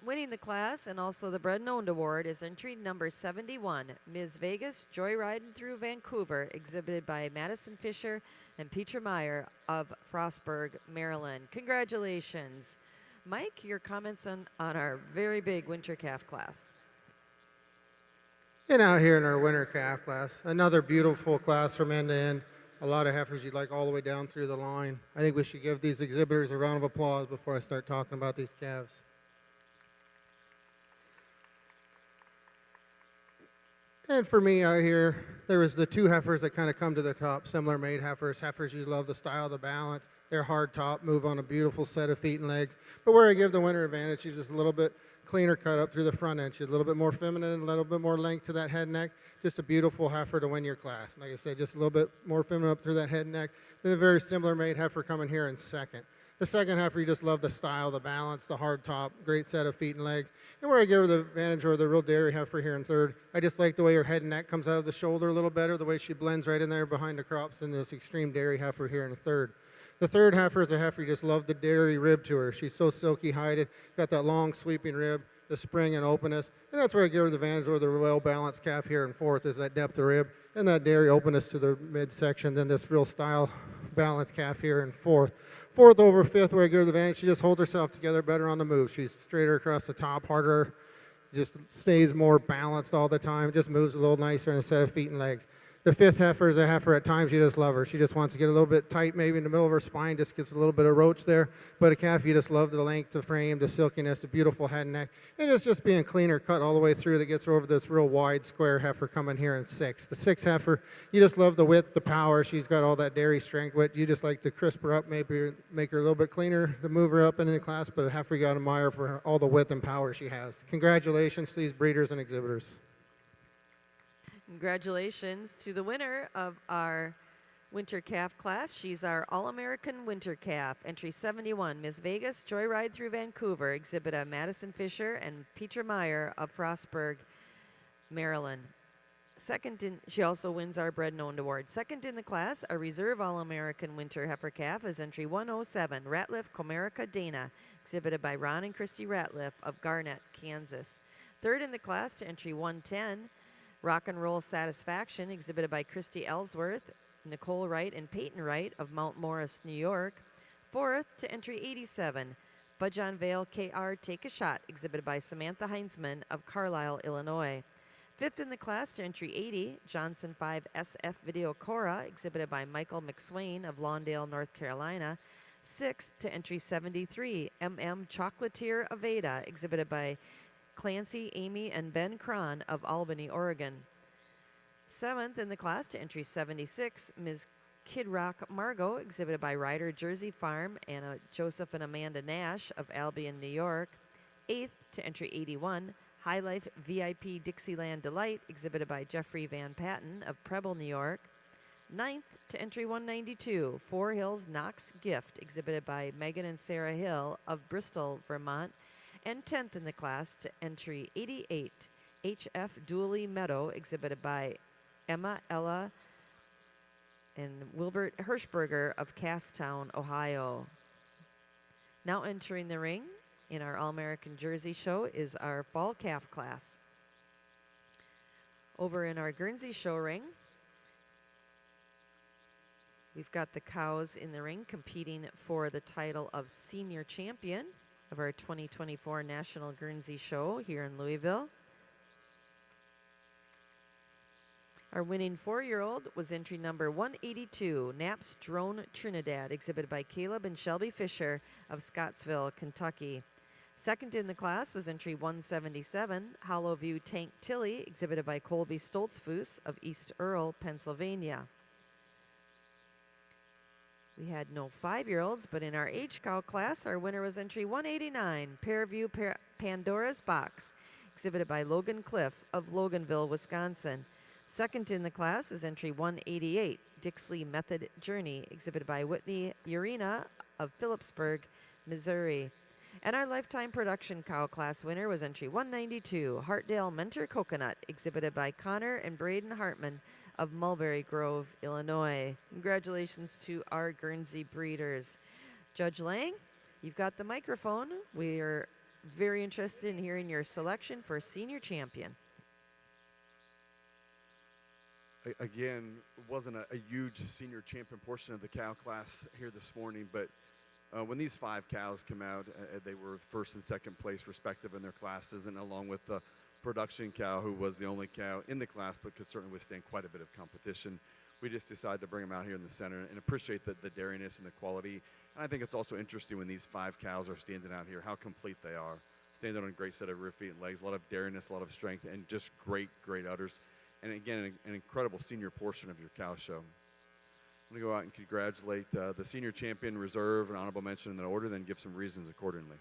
Winning the class and also the Bred and Owned Award is entry number 71, Ms. Vegas Joyriding Through Vancouver, exhibited by Madison Fisher and Peter Meyer of Frostburg, Maryland. Congratulations. Mike, your comments on our very big winter calf class. And out here in our winter calf class, another beautiful class from end to end. A lot of heifers you'd like all the way down through the line. I think we should give these exhibitors a round of applause before I start talking about these calves. And for me out here, there was the 2 heifers that kind of come to the top, similar made heifers. Heifers, you love the style, the balance. They're hard top, move on a beautiful set of feet and legs. But where I give the winner advantage, she's just a little bit cleaner cut up through the front end. She's a little bit more feminine, a little bit more length to that head and neck. Just a beautiful heifer to win your class. Like I said, just a little bit more feminine up through that head and neck. Then a very similar made heifer coming here in second. The second heifer, you just love the style, the balance, the hard top, great set of feet and legs. And where I give her the advantage, or the real dairy heifer here in third, I just like the way her head and neck comes out of the shoulder a little better, the way she blends right in there behind the crops, and this extreme dairy heifer here in the third. The third heifer is a heifer you just love the dairy rib to her. She's so silky hided, got that long sweeping rib, the spring and openness, and that's where I give her the advantage over the well-balanced calf here in fourth is that depth of rib and that dairy openness to the midsection, then this real style balanced calf here in fourth. Fourth over fifth where I give her the advantage, she just holds herself together better on the move. She's straighter across the top, harder, just stays more balanced all the time, just moves a little nicer in a set of feet and legs. The fifth heifer is a heifer at times you just love her. She just wants to get a little bit tight maybe in the middle of her spine, just gets a little bit of roach there. But a calf you just love the length of frame, the silkiness, the beautiful head and neck. And it's just being cleaner cut all the way through that gets her over this real wide square heifer coming here in sixth. The sixth heifer, you just love the width, the power. She's got all that dairy strength width. You just like to crisp her up, maybe make her a little bit cleaner to move her up into the class. But the heifer you got to admire for all the width and power she has. Congratulations to these breeders and exhibitors. Congratulations to the winner of our winter calf class. She's our All-American winter calf. Entry 71, Miss Vegas Joyride Through Vancouver. Exhibit Madison Fisher and Petra Meyer of Frostburg, Maryland. She also wins our Bred and Owned Award. Second in the class, our Reserve All-American winter heifer calf is entry 107, Ratliff Comerica Dana. Exhibited by Ron and Christy Ratliff of Garnett, Kansas. Third in the class to entry 110, Rock and Roll Satisfaction, exhibited by Christy Ellsworth, Nicole Wright, and Peyton Wright of Mount Morris, New York. Fourth to entry 87, Budge on Vale KR Take a Shot, exhibited by Samantha Heinzman of Carlisle, Illinois. Fifth in the class to entry 80, Johnson 5 SF Video Cora, exhibited by Michael McSwain of Lawndale, North Carolina. Sixth to entry 73, Chocolatier Aveda, exhibited by Clancy, Amy, and Ben Cron of Albany, Oregon. Seventh in the class to entry 76, Ms. Kid Rock Margot, exhibited by Ryder Jersey Farm and Joseph and Amanda Nash of Albion, New York. Eighth to entry 81, High Life VIP Dixieland Delight, exhibited by Jeffrey Van Patten of Preble, New York. Ninth to entry 192, Four Hills Knox Gift, exhibited by Megan and Sarah Hill of Bristol, Vermont. And 10th in the class to entry 88, HF Dooley Meadow, exhibited by Emma, Ella, and Wilbert Hirschberger of Casstown, Ohio. Now entering the ring in our All-American Jersey show is our fall calf class. Over in our Guernsey show ring, we've got the cows in the ring competing for the title of senior champion of our 2024 National Guernsey Show here in Louisville. Our winning 4-year-old was entry number 182, Naps Drone Trinidad, exhibited by Caleb and Shelby Fisher of Scottsville, Kentucky. Second in the class was entry 177, Hollow View Tank Tilly, exhibited by Colby Stoltzfus of East Earl, Pennsylvania. We had no 5-year-olds, but in our age cow class, our winner was entry 189, Pairview Pandora's Box, exhibited by Logan Cliff of Loganville, Wisconsin. Second in the class is entry 188, Dixley Method Journey, exhibited by Whitney Urena of Phillipsburg, Missouri. And our lifetime production cow class winner was entry 192, Hartdale Mentor Coconut, exhibited by Connor and Braden Hartman of Mulberry Grove, Illinois. Congratulations to our Guernsey breeders. Judge Lang, you've got the microphone. We are very interested in hearing your selection for senior champion. Again, it wasn't a huge senior champion portion of the cow class here this morning, but when these 5 cows come out, they were first and second place respective in their classes, and along with the production cow, who was the only cow in the class but could certainly withstand quite a bit of competition. We just decided to bring them out here in the center and appreciate the dairiness and the quality. And I think it's also interesting when these 5 cows are standing out here, how complete they are. Standing on a great set of rear feet and legs, a lot of dairiness, a lot of strength, and just great udders. And again, an incredible senior portion of your cow show. I'm going to go out and congratulate the senior champion, reserve, and honorable mention in the order, then give some reasons accordingly.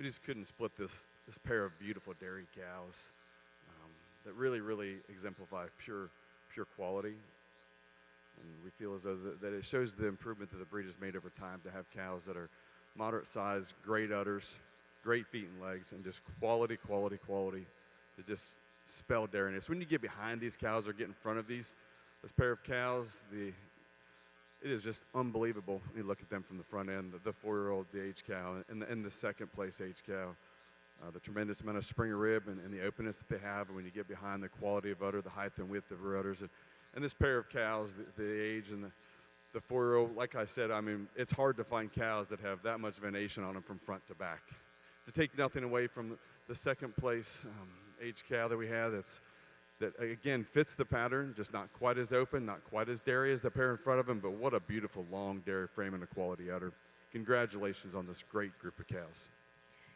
we just couldn't split this pair of beautiful dairy cows that really exemplify pure quality. And we feel as though that it shows the improvement that the breed has made over time to have cows that are moderate sized, great udders, great feet and legs, and just quality to just spell dairiness. When you get behind these cows or get in front of this pair of cows, it is just unbelievable when you look at them from the front end. The 4-year-old, the age cow, and the second place age cow. The tremendous amount of springer rib and the openness that they have, and when you get behind the quality of udder, the height and width of her udders. And this pair of cows, the age and the 4-year-old, like I said, I mean, it's hard to find cows that have that much venation on them from front to back. To take nothing away from the second place age cow that we have, that again fits the pattern, just not quite as open, not quite as dairy as the pair in front of him, but what a beautiful long dairy frame and a quality udder. Congratulations on this great group of cows.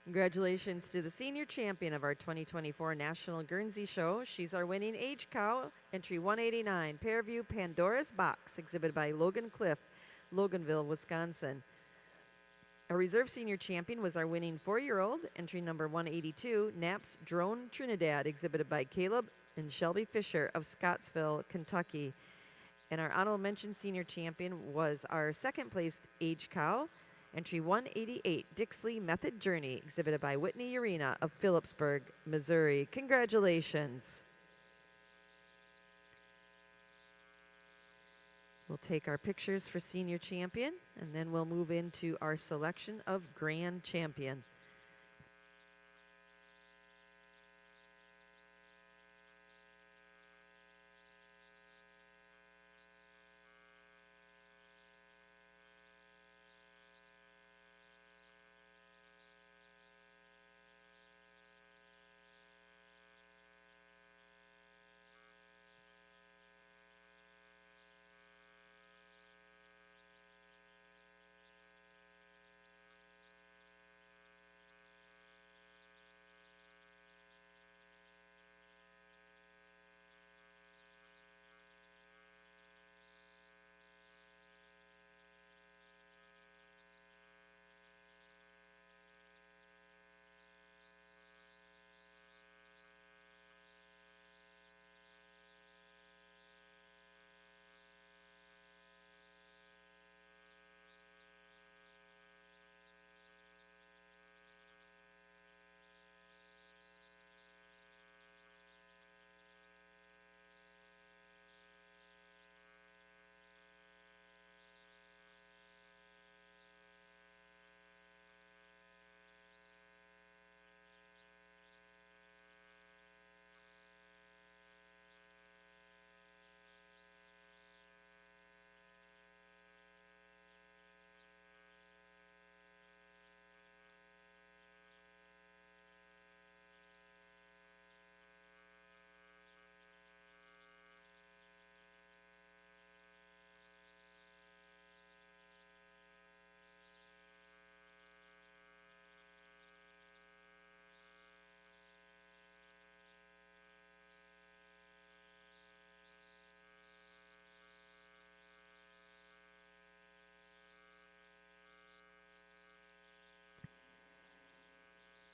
Congratulations to the senior champion of our 2024 National Guernsey Show. She's our winning age cow, entry 189, Pairview Pandora's Box, exhibited by Logan Cliff, Loganville, Wisconsin. Our reserve senior champion was our winning 4-year-old, entry number 182, Naps Drone Trinidad, exhibited by Caleb and Shelby Fisher of Scottsville, Kentucky. And our honorable mention senior champion was our second place age cow, entry 188, Dixley Method Journey, exhibited by Whitney Urena of Phillipsburg, Missouri. Congratulations. We'll take our pictures for senior champion, and then we'll move into our selection of grand champion.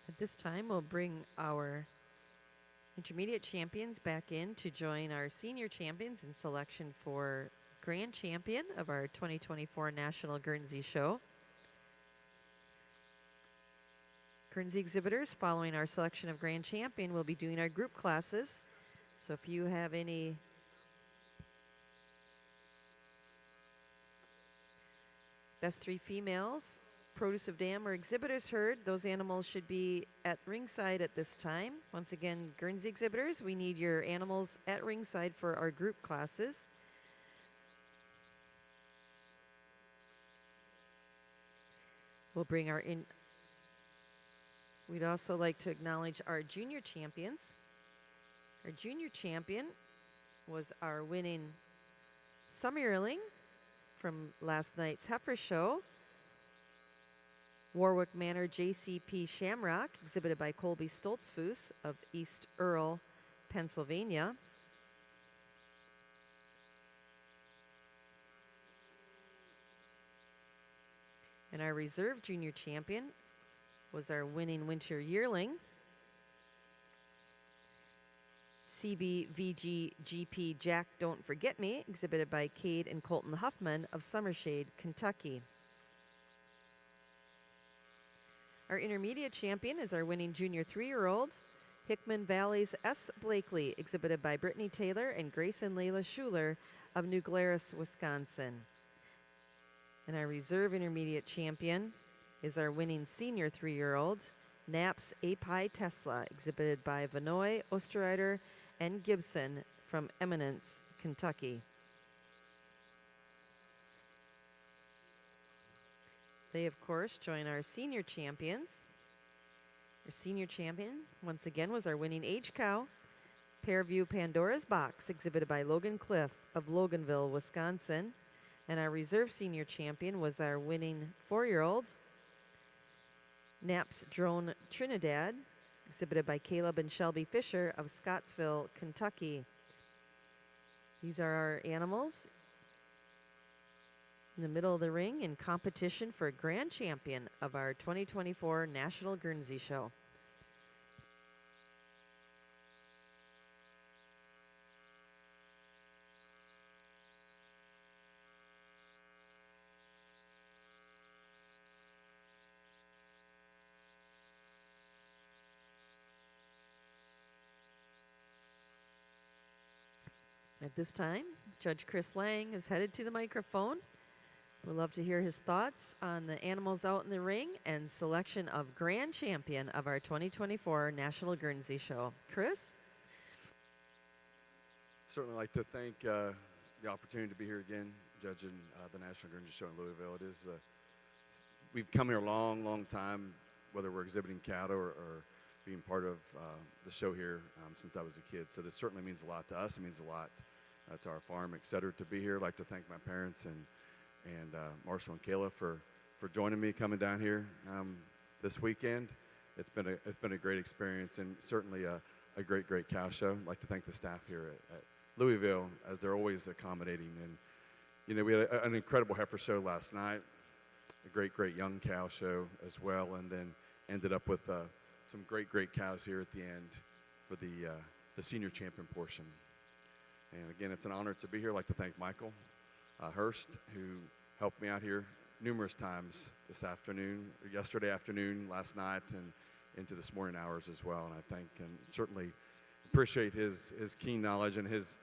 At this time, we'll bring our intermediate champions back in to join our senior champions in selection for grand champion of our 2024 National Guernsey Show. Guernsey exhibitors, following our selection of grand champion, will be doing our group classes. So if you have any best 3 females, produce of dam, or exhibitors heard, those animals should be at ringside at this time. Once again, Guernsey exhibitors, we need your animals at ringside for our group classes. We'll bring our in. We'd also like to acknowledge our junior champions. Our junior champion was our winning summer yearling from last night's heifer show, Warwick Manor JCP Shamrock, exhibited by Colby Stoltzfus of East Earl, Pennsylvania. And our reserve junior champion was our winning winter yearling. CBVG Jack Don't Forget Me, exhibited by Cade and Colton Huffman of Summershade, Kentucky. Our intermediate champion is our winning junior 3-year-old, Hickman Valley's S. Blakely, exhibited by Brittany Taylor and Grace and Layla Schuler of New Glarus, Wisconsin. And our reserve intermediate champion is our winning senior 3-year-old, Naps Api Tesla, exhibited by Vanoy, Osterreiter, and Gibson from Eminence, Kentucky. They, of course, join our senior champions. Our senior champion, once again, was our winning age cow, Pairview Pandora's Box, exhibited by Logan Cliff of Loganville, Wisconsin. And our reserve senior champion was our winning 4-year-old, Naps Drone Trinidad, exhibited by Caleb and Shelby Fisher of Scottsville, Kentucky. These are our animals in the middle of the ring in competition for a grand champion of our 2024 National Guernsey Show. At this time, Judge Chris Lang is headed to the microphone. We'd love to hear his thoughts on the animals out in the ring and selection of grand champion of our 2024 National Guernsey Show. Chris? Certainly like to thank the opportunity to be here again, judging the National Guernsey Show in Louisville. We've come here a long, long time, whether we're exhibiting cattle or being part of the show here since I was a kid. So this certainly means a lot to us. It means a lot to our farm, et cetera, to be here. I'd like to thank my parents and Marshall and Kayla for joining me coming down here this weekend. It's been a great experience and certainly a great cow show. I'd like to thank the staff here at Louisville, as they're always accommodating. And you know, we had an incredible heifer show last night, a great young cow show as well, and then ended up with some great cows here at the end for the senior champion portion. And again, it's an honor to be here. I'd like to thank Michael Hurst, who helped me out here numerous times this afternoon, yesterday afternoon, last night, and into this morning hours as well. And I thank and certainly appreciate his keen knowledge and his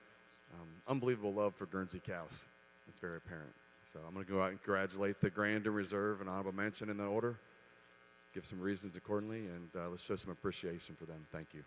unbelievable love for Guernsey cows. It's very apparent. So I'm going to go out and congratulate the Grand and Reserve and honorable mention in the order, give some reasons accordingly, and let's show some appreciation for them. Thank you.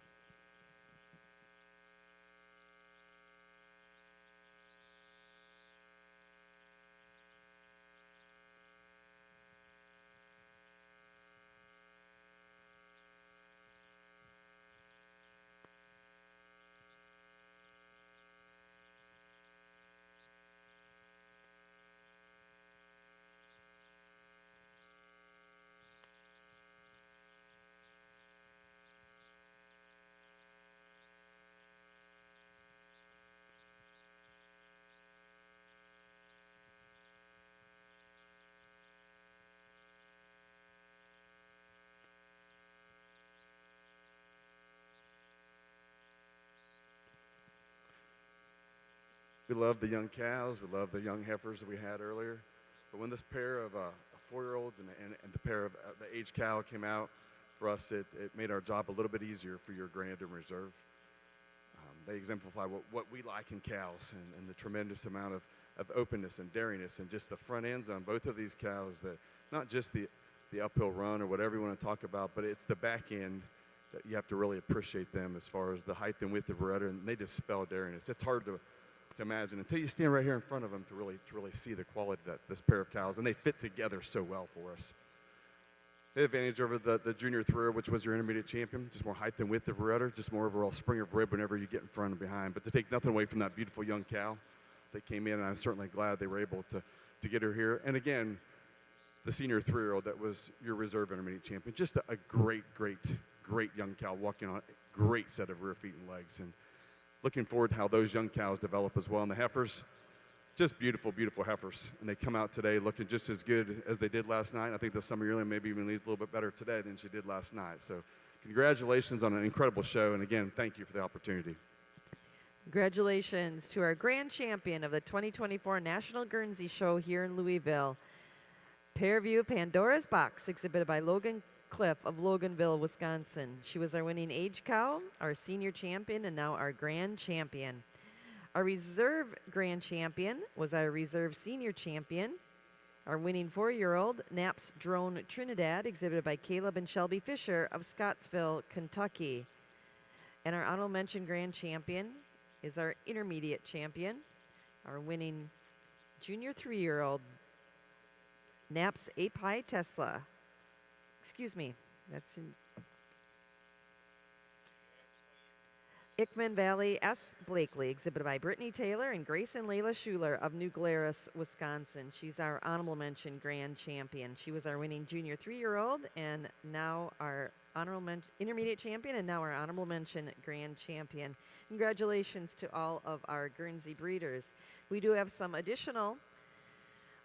We love the young cows. We love the young heifers that we had earlier. But when this pair of 4-year-olds and the pair of the age cow came out for us, it made our job a little bit easier for your Grand and Reserve. They exemplify what we like in cows and the tremendous amount of openness and daringness and just the front ends on both of these cows, that not just the uphill run or whatever you want to talk about, but it's the back end that you have to really appreciate them as far as the height and width of rudder, and they just spell daringness. It's hard to imagine until you stand right here in front of them to really see the quality that this pair of cows, and they fit together so well for us. The advantage over the junior 3-year, which was your intermediate champion, just more height and width of rudder, just more overall spring of rib whenever you get in front and behind. But to take nothing away from that beautiful young cow that came in, and I'm certainly glad they were able to get her here. And again, the senior 3-year-old that was your reserve intermediate champion, just a great young cow walking on a great set of rear feet and legs. And looking forward to how those young cows develop as well. And the heifers, just beautiful, beautiful heifers. And they come out today looking just as good as they did last night. I think the summer yearling maybe even leads a little bit better today than she did last night. So congratulations on an incredible show. And again, thank you for the opportunity. Congratulations to our grand champion of the 2024 National Guernsey Show here in Louisville. Pairview Pandora's Box, exhibited by Logan Cliff of Loganville, Wisconsin. She was our winning age cow, our senior champion, and now our grand champion. Our reserve grand champion was our reserve senior champion. Our winning 4-year-old, Naps Drone Trinidad, exhibited by Caleb and Shelby Fisher of Scottsville, Kentucky. And our honorable mention grand champion is our intermediate champion, our winning junior 3-year-old, Naps Ape High Tesla. Excuse me, that's in Ickman Valley S. Blakely, exhibited by Brittany Taylor and Grace and Layla Schuler of New Glarus, Wisconsin. She's our honorable mention grand champion. She was our winning junior 3-year-old and now our intermediate champion and now our honorable mention grand champion. Congratulations to all of our Guernsey breeders. We do have some additional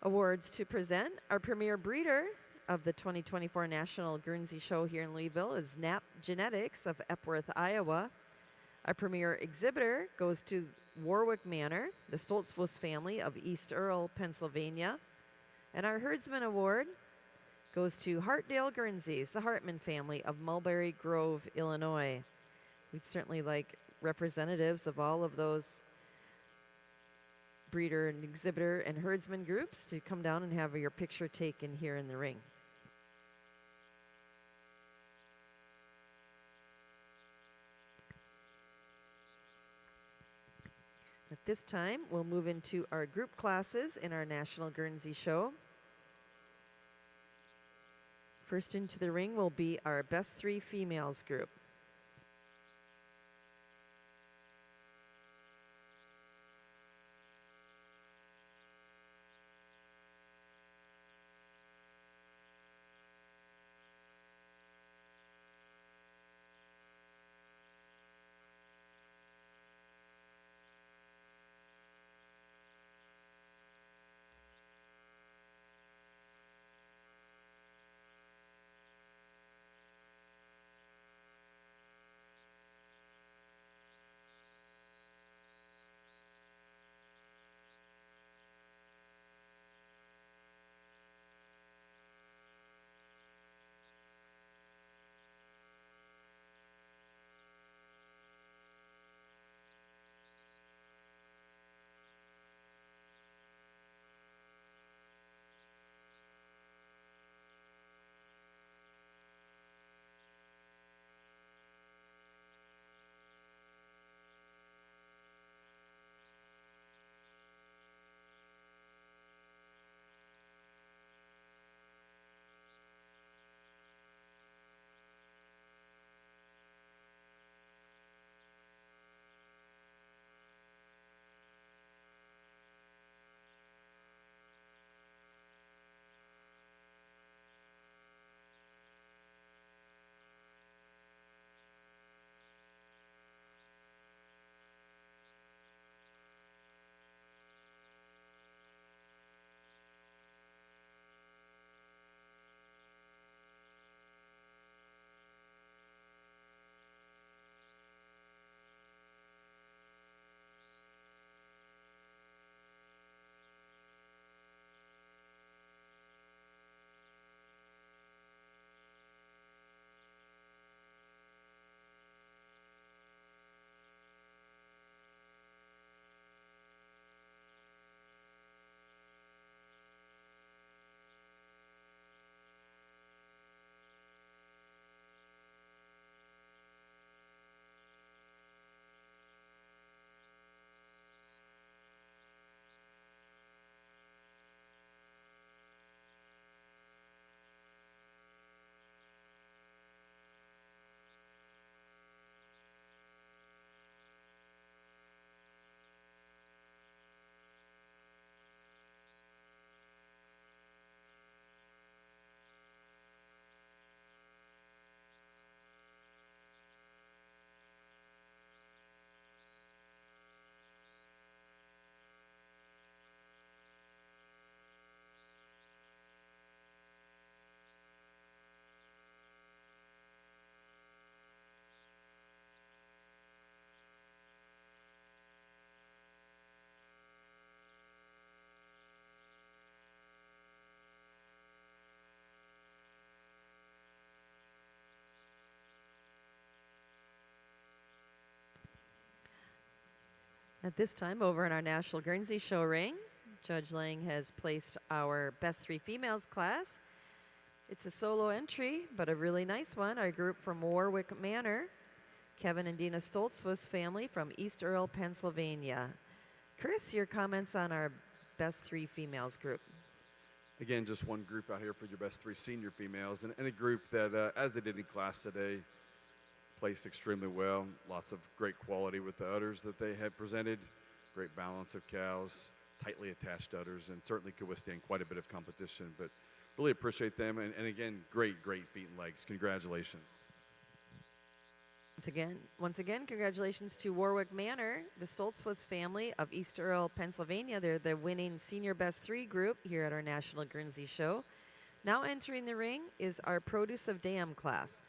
awards to present. Our premier breeder of the 2024 National Guernsey Show here in Louisville is Nap Genetics of Epworth, Iowa. Our premier exhibitor goes to Warwick Manor, the Stoltzfus family of East Earl, Pennsylvania. And our herdsman award goes to Hartdale Guernseys, the Hartman family of Mulberry Grove, Illinois. We'd certainly like representatives of all of those breeder and exhibitor and herdsman groups to come down and have your picture taken here in the ring. At this time, we'll move into our group classes in our National Guernsey Show. First into the ring will be our best 3 females group. At this time, over in our National Guernsey Show ring, Judge Lang has placed our Best 3 Females class. It's a solo entry, but a really nice one. Our group from Warwick Manor, Kevin and Dina Stoltzfus family from East Earl, Pennsylvania. Chris, your comments on our Best 3 Females group. Again, just one group out here for your Best 3 senior females, and a group that, as they did in class today, placed extremely well. Lots of great quality with the udders that they had presented. Great balance of cows, tightly attached udders, and certainly could withstand quite a bit of competition. But really appreciate them, and again, great feet and legs. Congratulations. Once again, congratulations to Warwick Manor, the Stoltzfus family of East Earl, Pennsylvania. They're the winning senior Best 3 group here at our National Guernsey Show. Now entering the ring is our Produce of Dam class.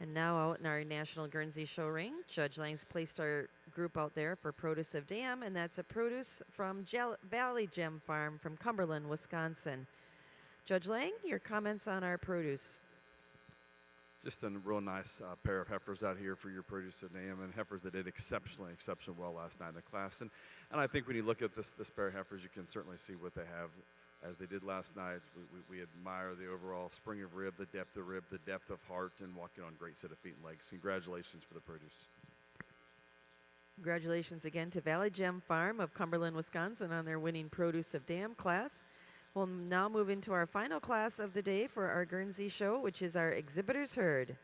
And now out in our National Guernsey Show ring, Judge Lang's placed our group out there for Produce of Dam, and that's a produce from Valley Gem Farm from Cumberland, Wisconsin. Judge Lang, your comments on our produce. Just a real nice pair of heifers out here for your Produce of Dam, and heifers that did exceptionally well last night in the class. And I think when you look at this pair of heifers, you can certainly see what they have as they did last night. We admire the overall spring of rib, the depth of heart, and walking on a great set of feet and legs. Congratulations for the produce. Congratulations again to Valley Gem Farm of Cumberland, Wisconsin on their winning Produce of Dam class. We'll now move into our final class of the day for our Guernsey Show, which is our Exhibitors Herd.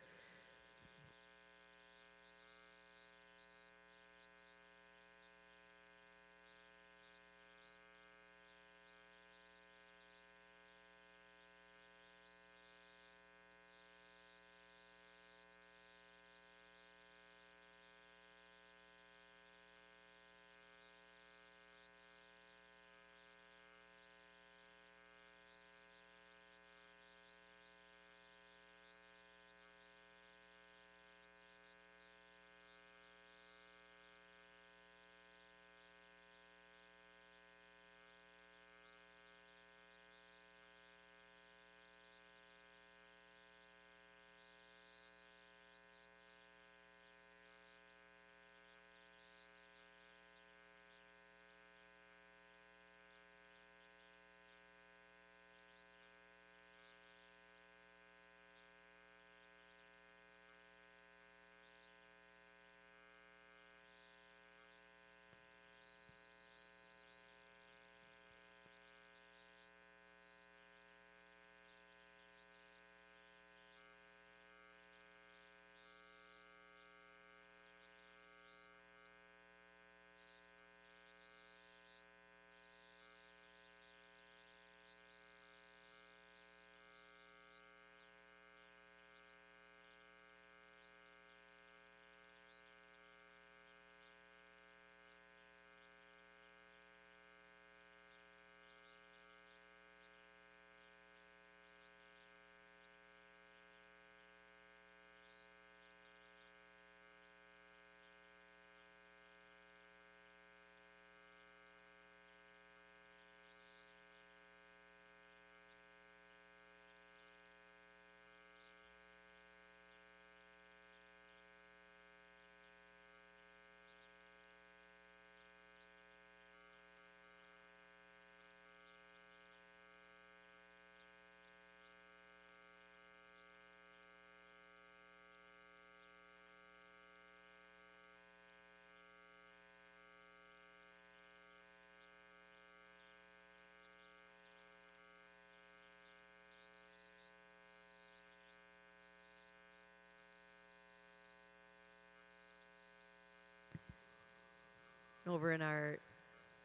Over in our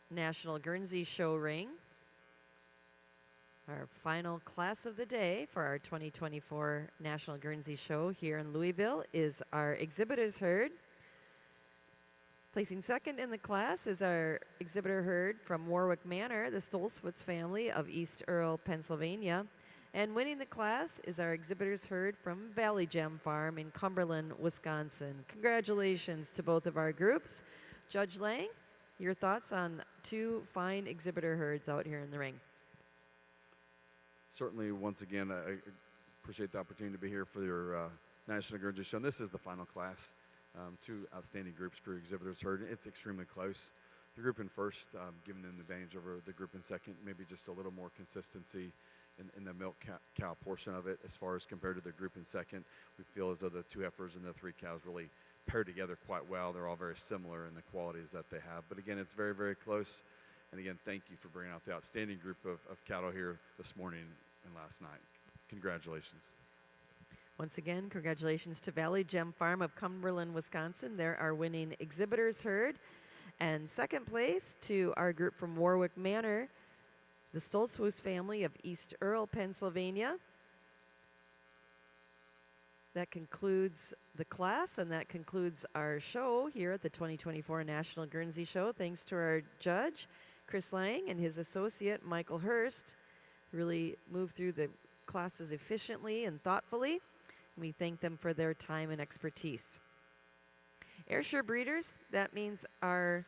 National Guernsey show ring, our final class of the day for our 2024 National Guernsey Show here in Louisville is our exhibitors herd. Placing second in the class is our exhibitor herd from Warwick Manor, the Stolzwitz family of East Earle, Pennsylvania. And winning the class is our exhibitors herd from Valley Gem Farm in Cumberland, Wisconsin. Congratulations to both of our groups. Judge Lang, your thoughts on two fine exhibitor herds out here in the ring? Certainly, once again, I appreciate the opportunity to be here for your National Guernsey Show. And this is the final class. Two outstanding groups for exhibitors herd. It's extremely close. The group in first, giving them the advantage over the group in second, maybe just a little more consistency in the milk cow portion of it as far as compared to the group in second. We feel as though the two heifers and the three cows really pair together quite well. They're all very similar in the qualities that they have. But again, it's very, very close. And again, thank you for bringing out the outstanding group of cattle here this morning and last night. Congratulations. Once again, congratulations to Valley Gem Farm of Cumberland, Wisconsin. They're our winning exhibitors herd. And second place to our group from Warwick Manor, the Stolzwitz family of East Earle, Pennsylvania. That concludes the class, and that concludes our show here at the 2024 National Guernsey Show. Thanks to our judge, Chris Lang, and his associate, Michael Hurst, really moved through the classes efficiently and thoughtfully. We thank them for their time and expertise. Ayrshire breeders, that means our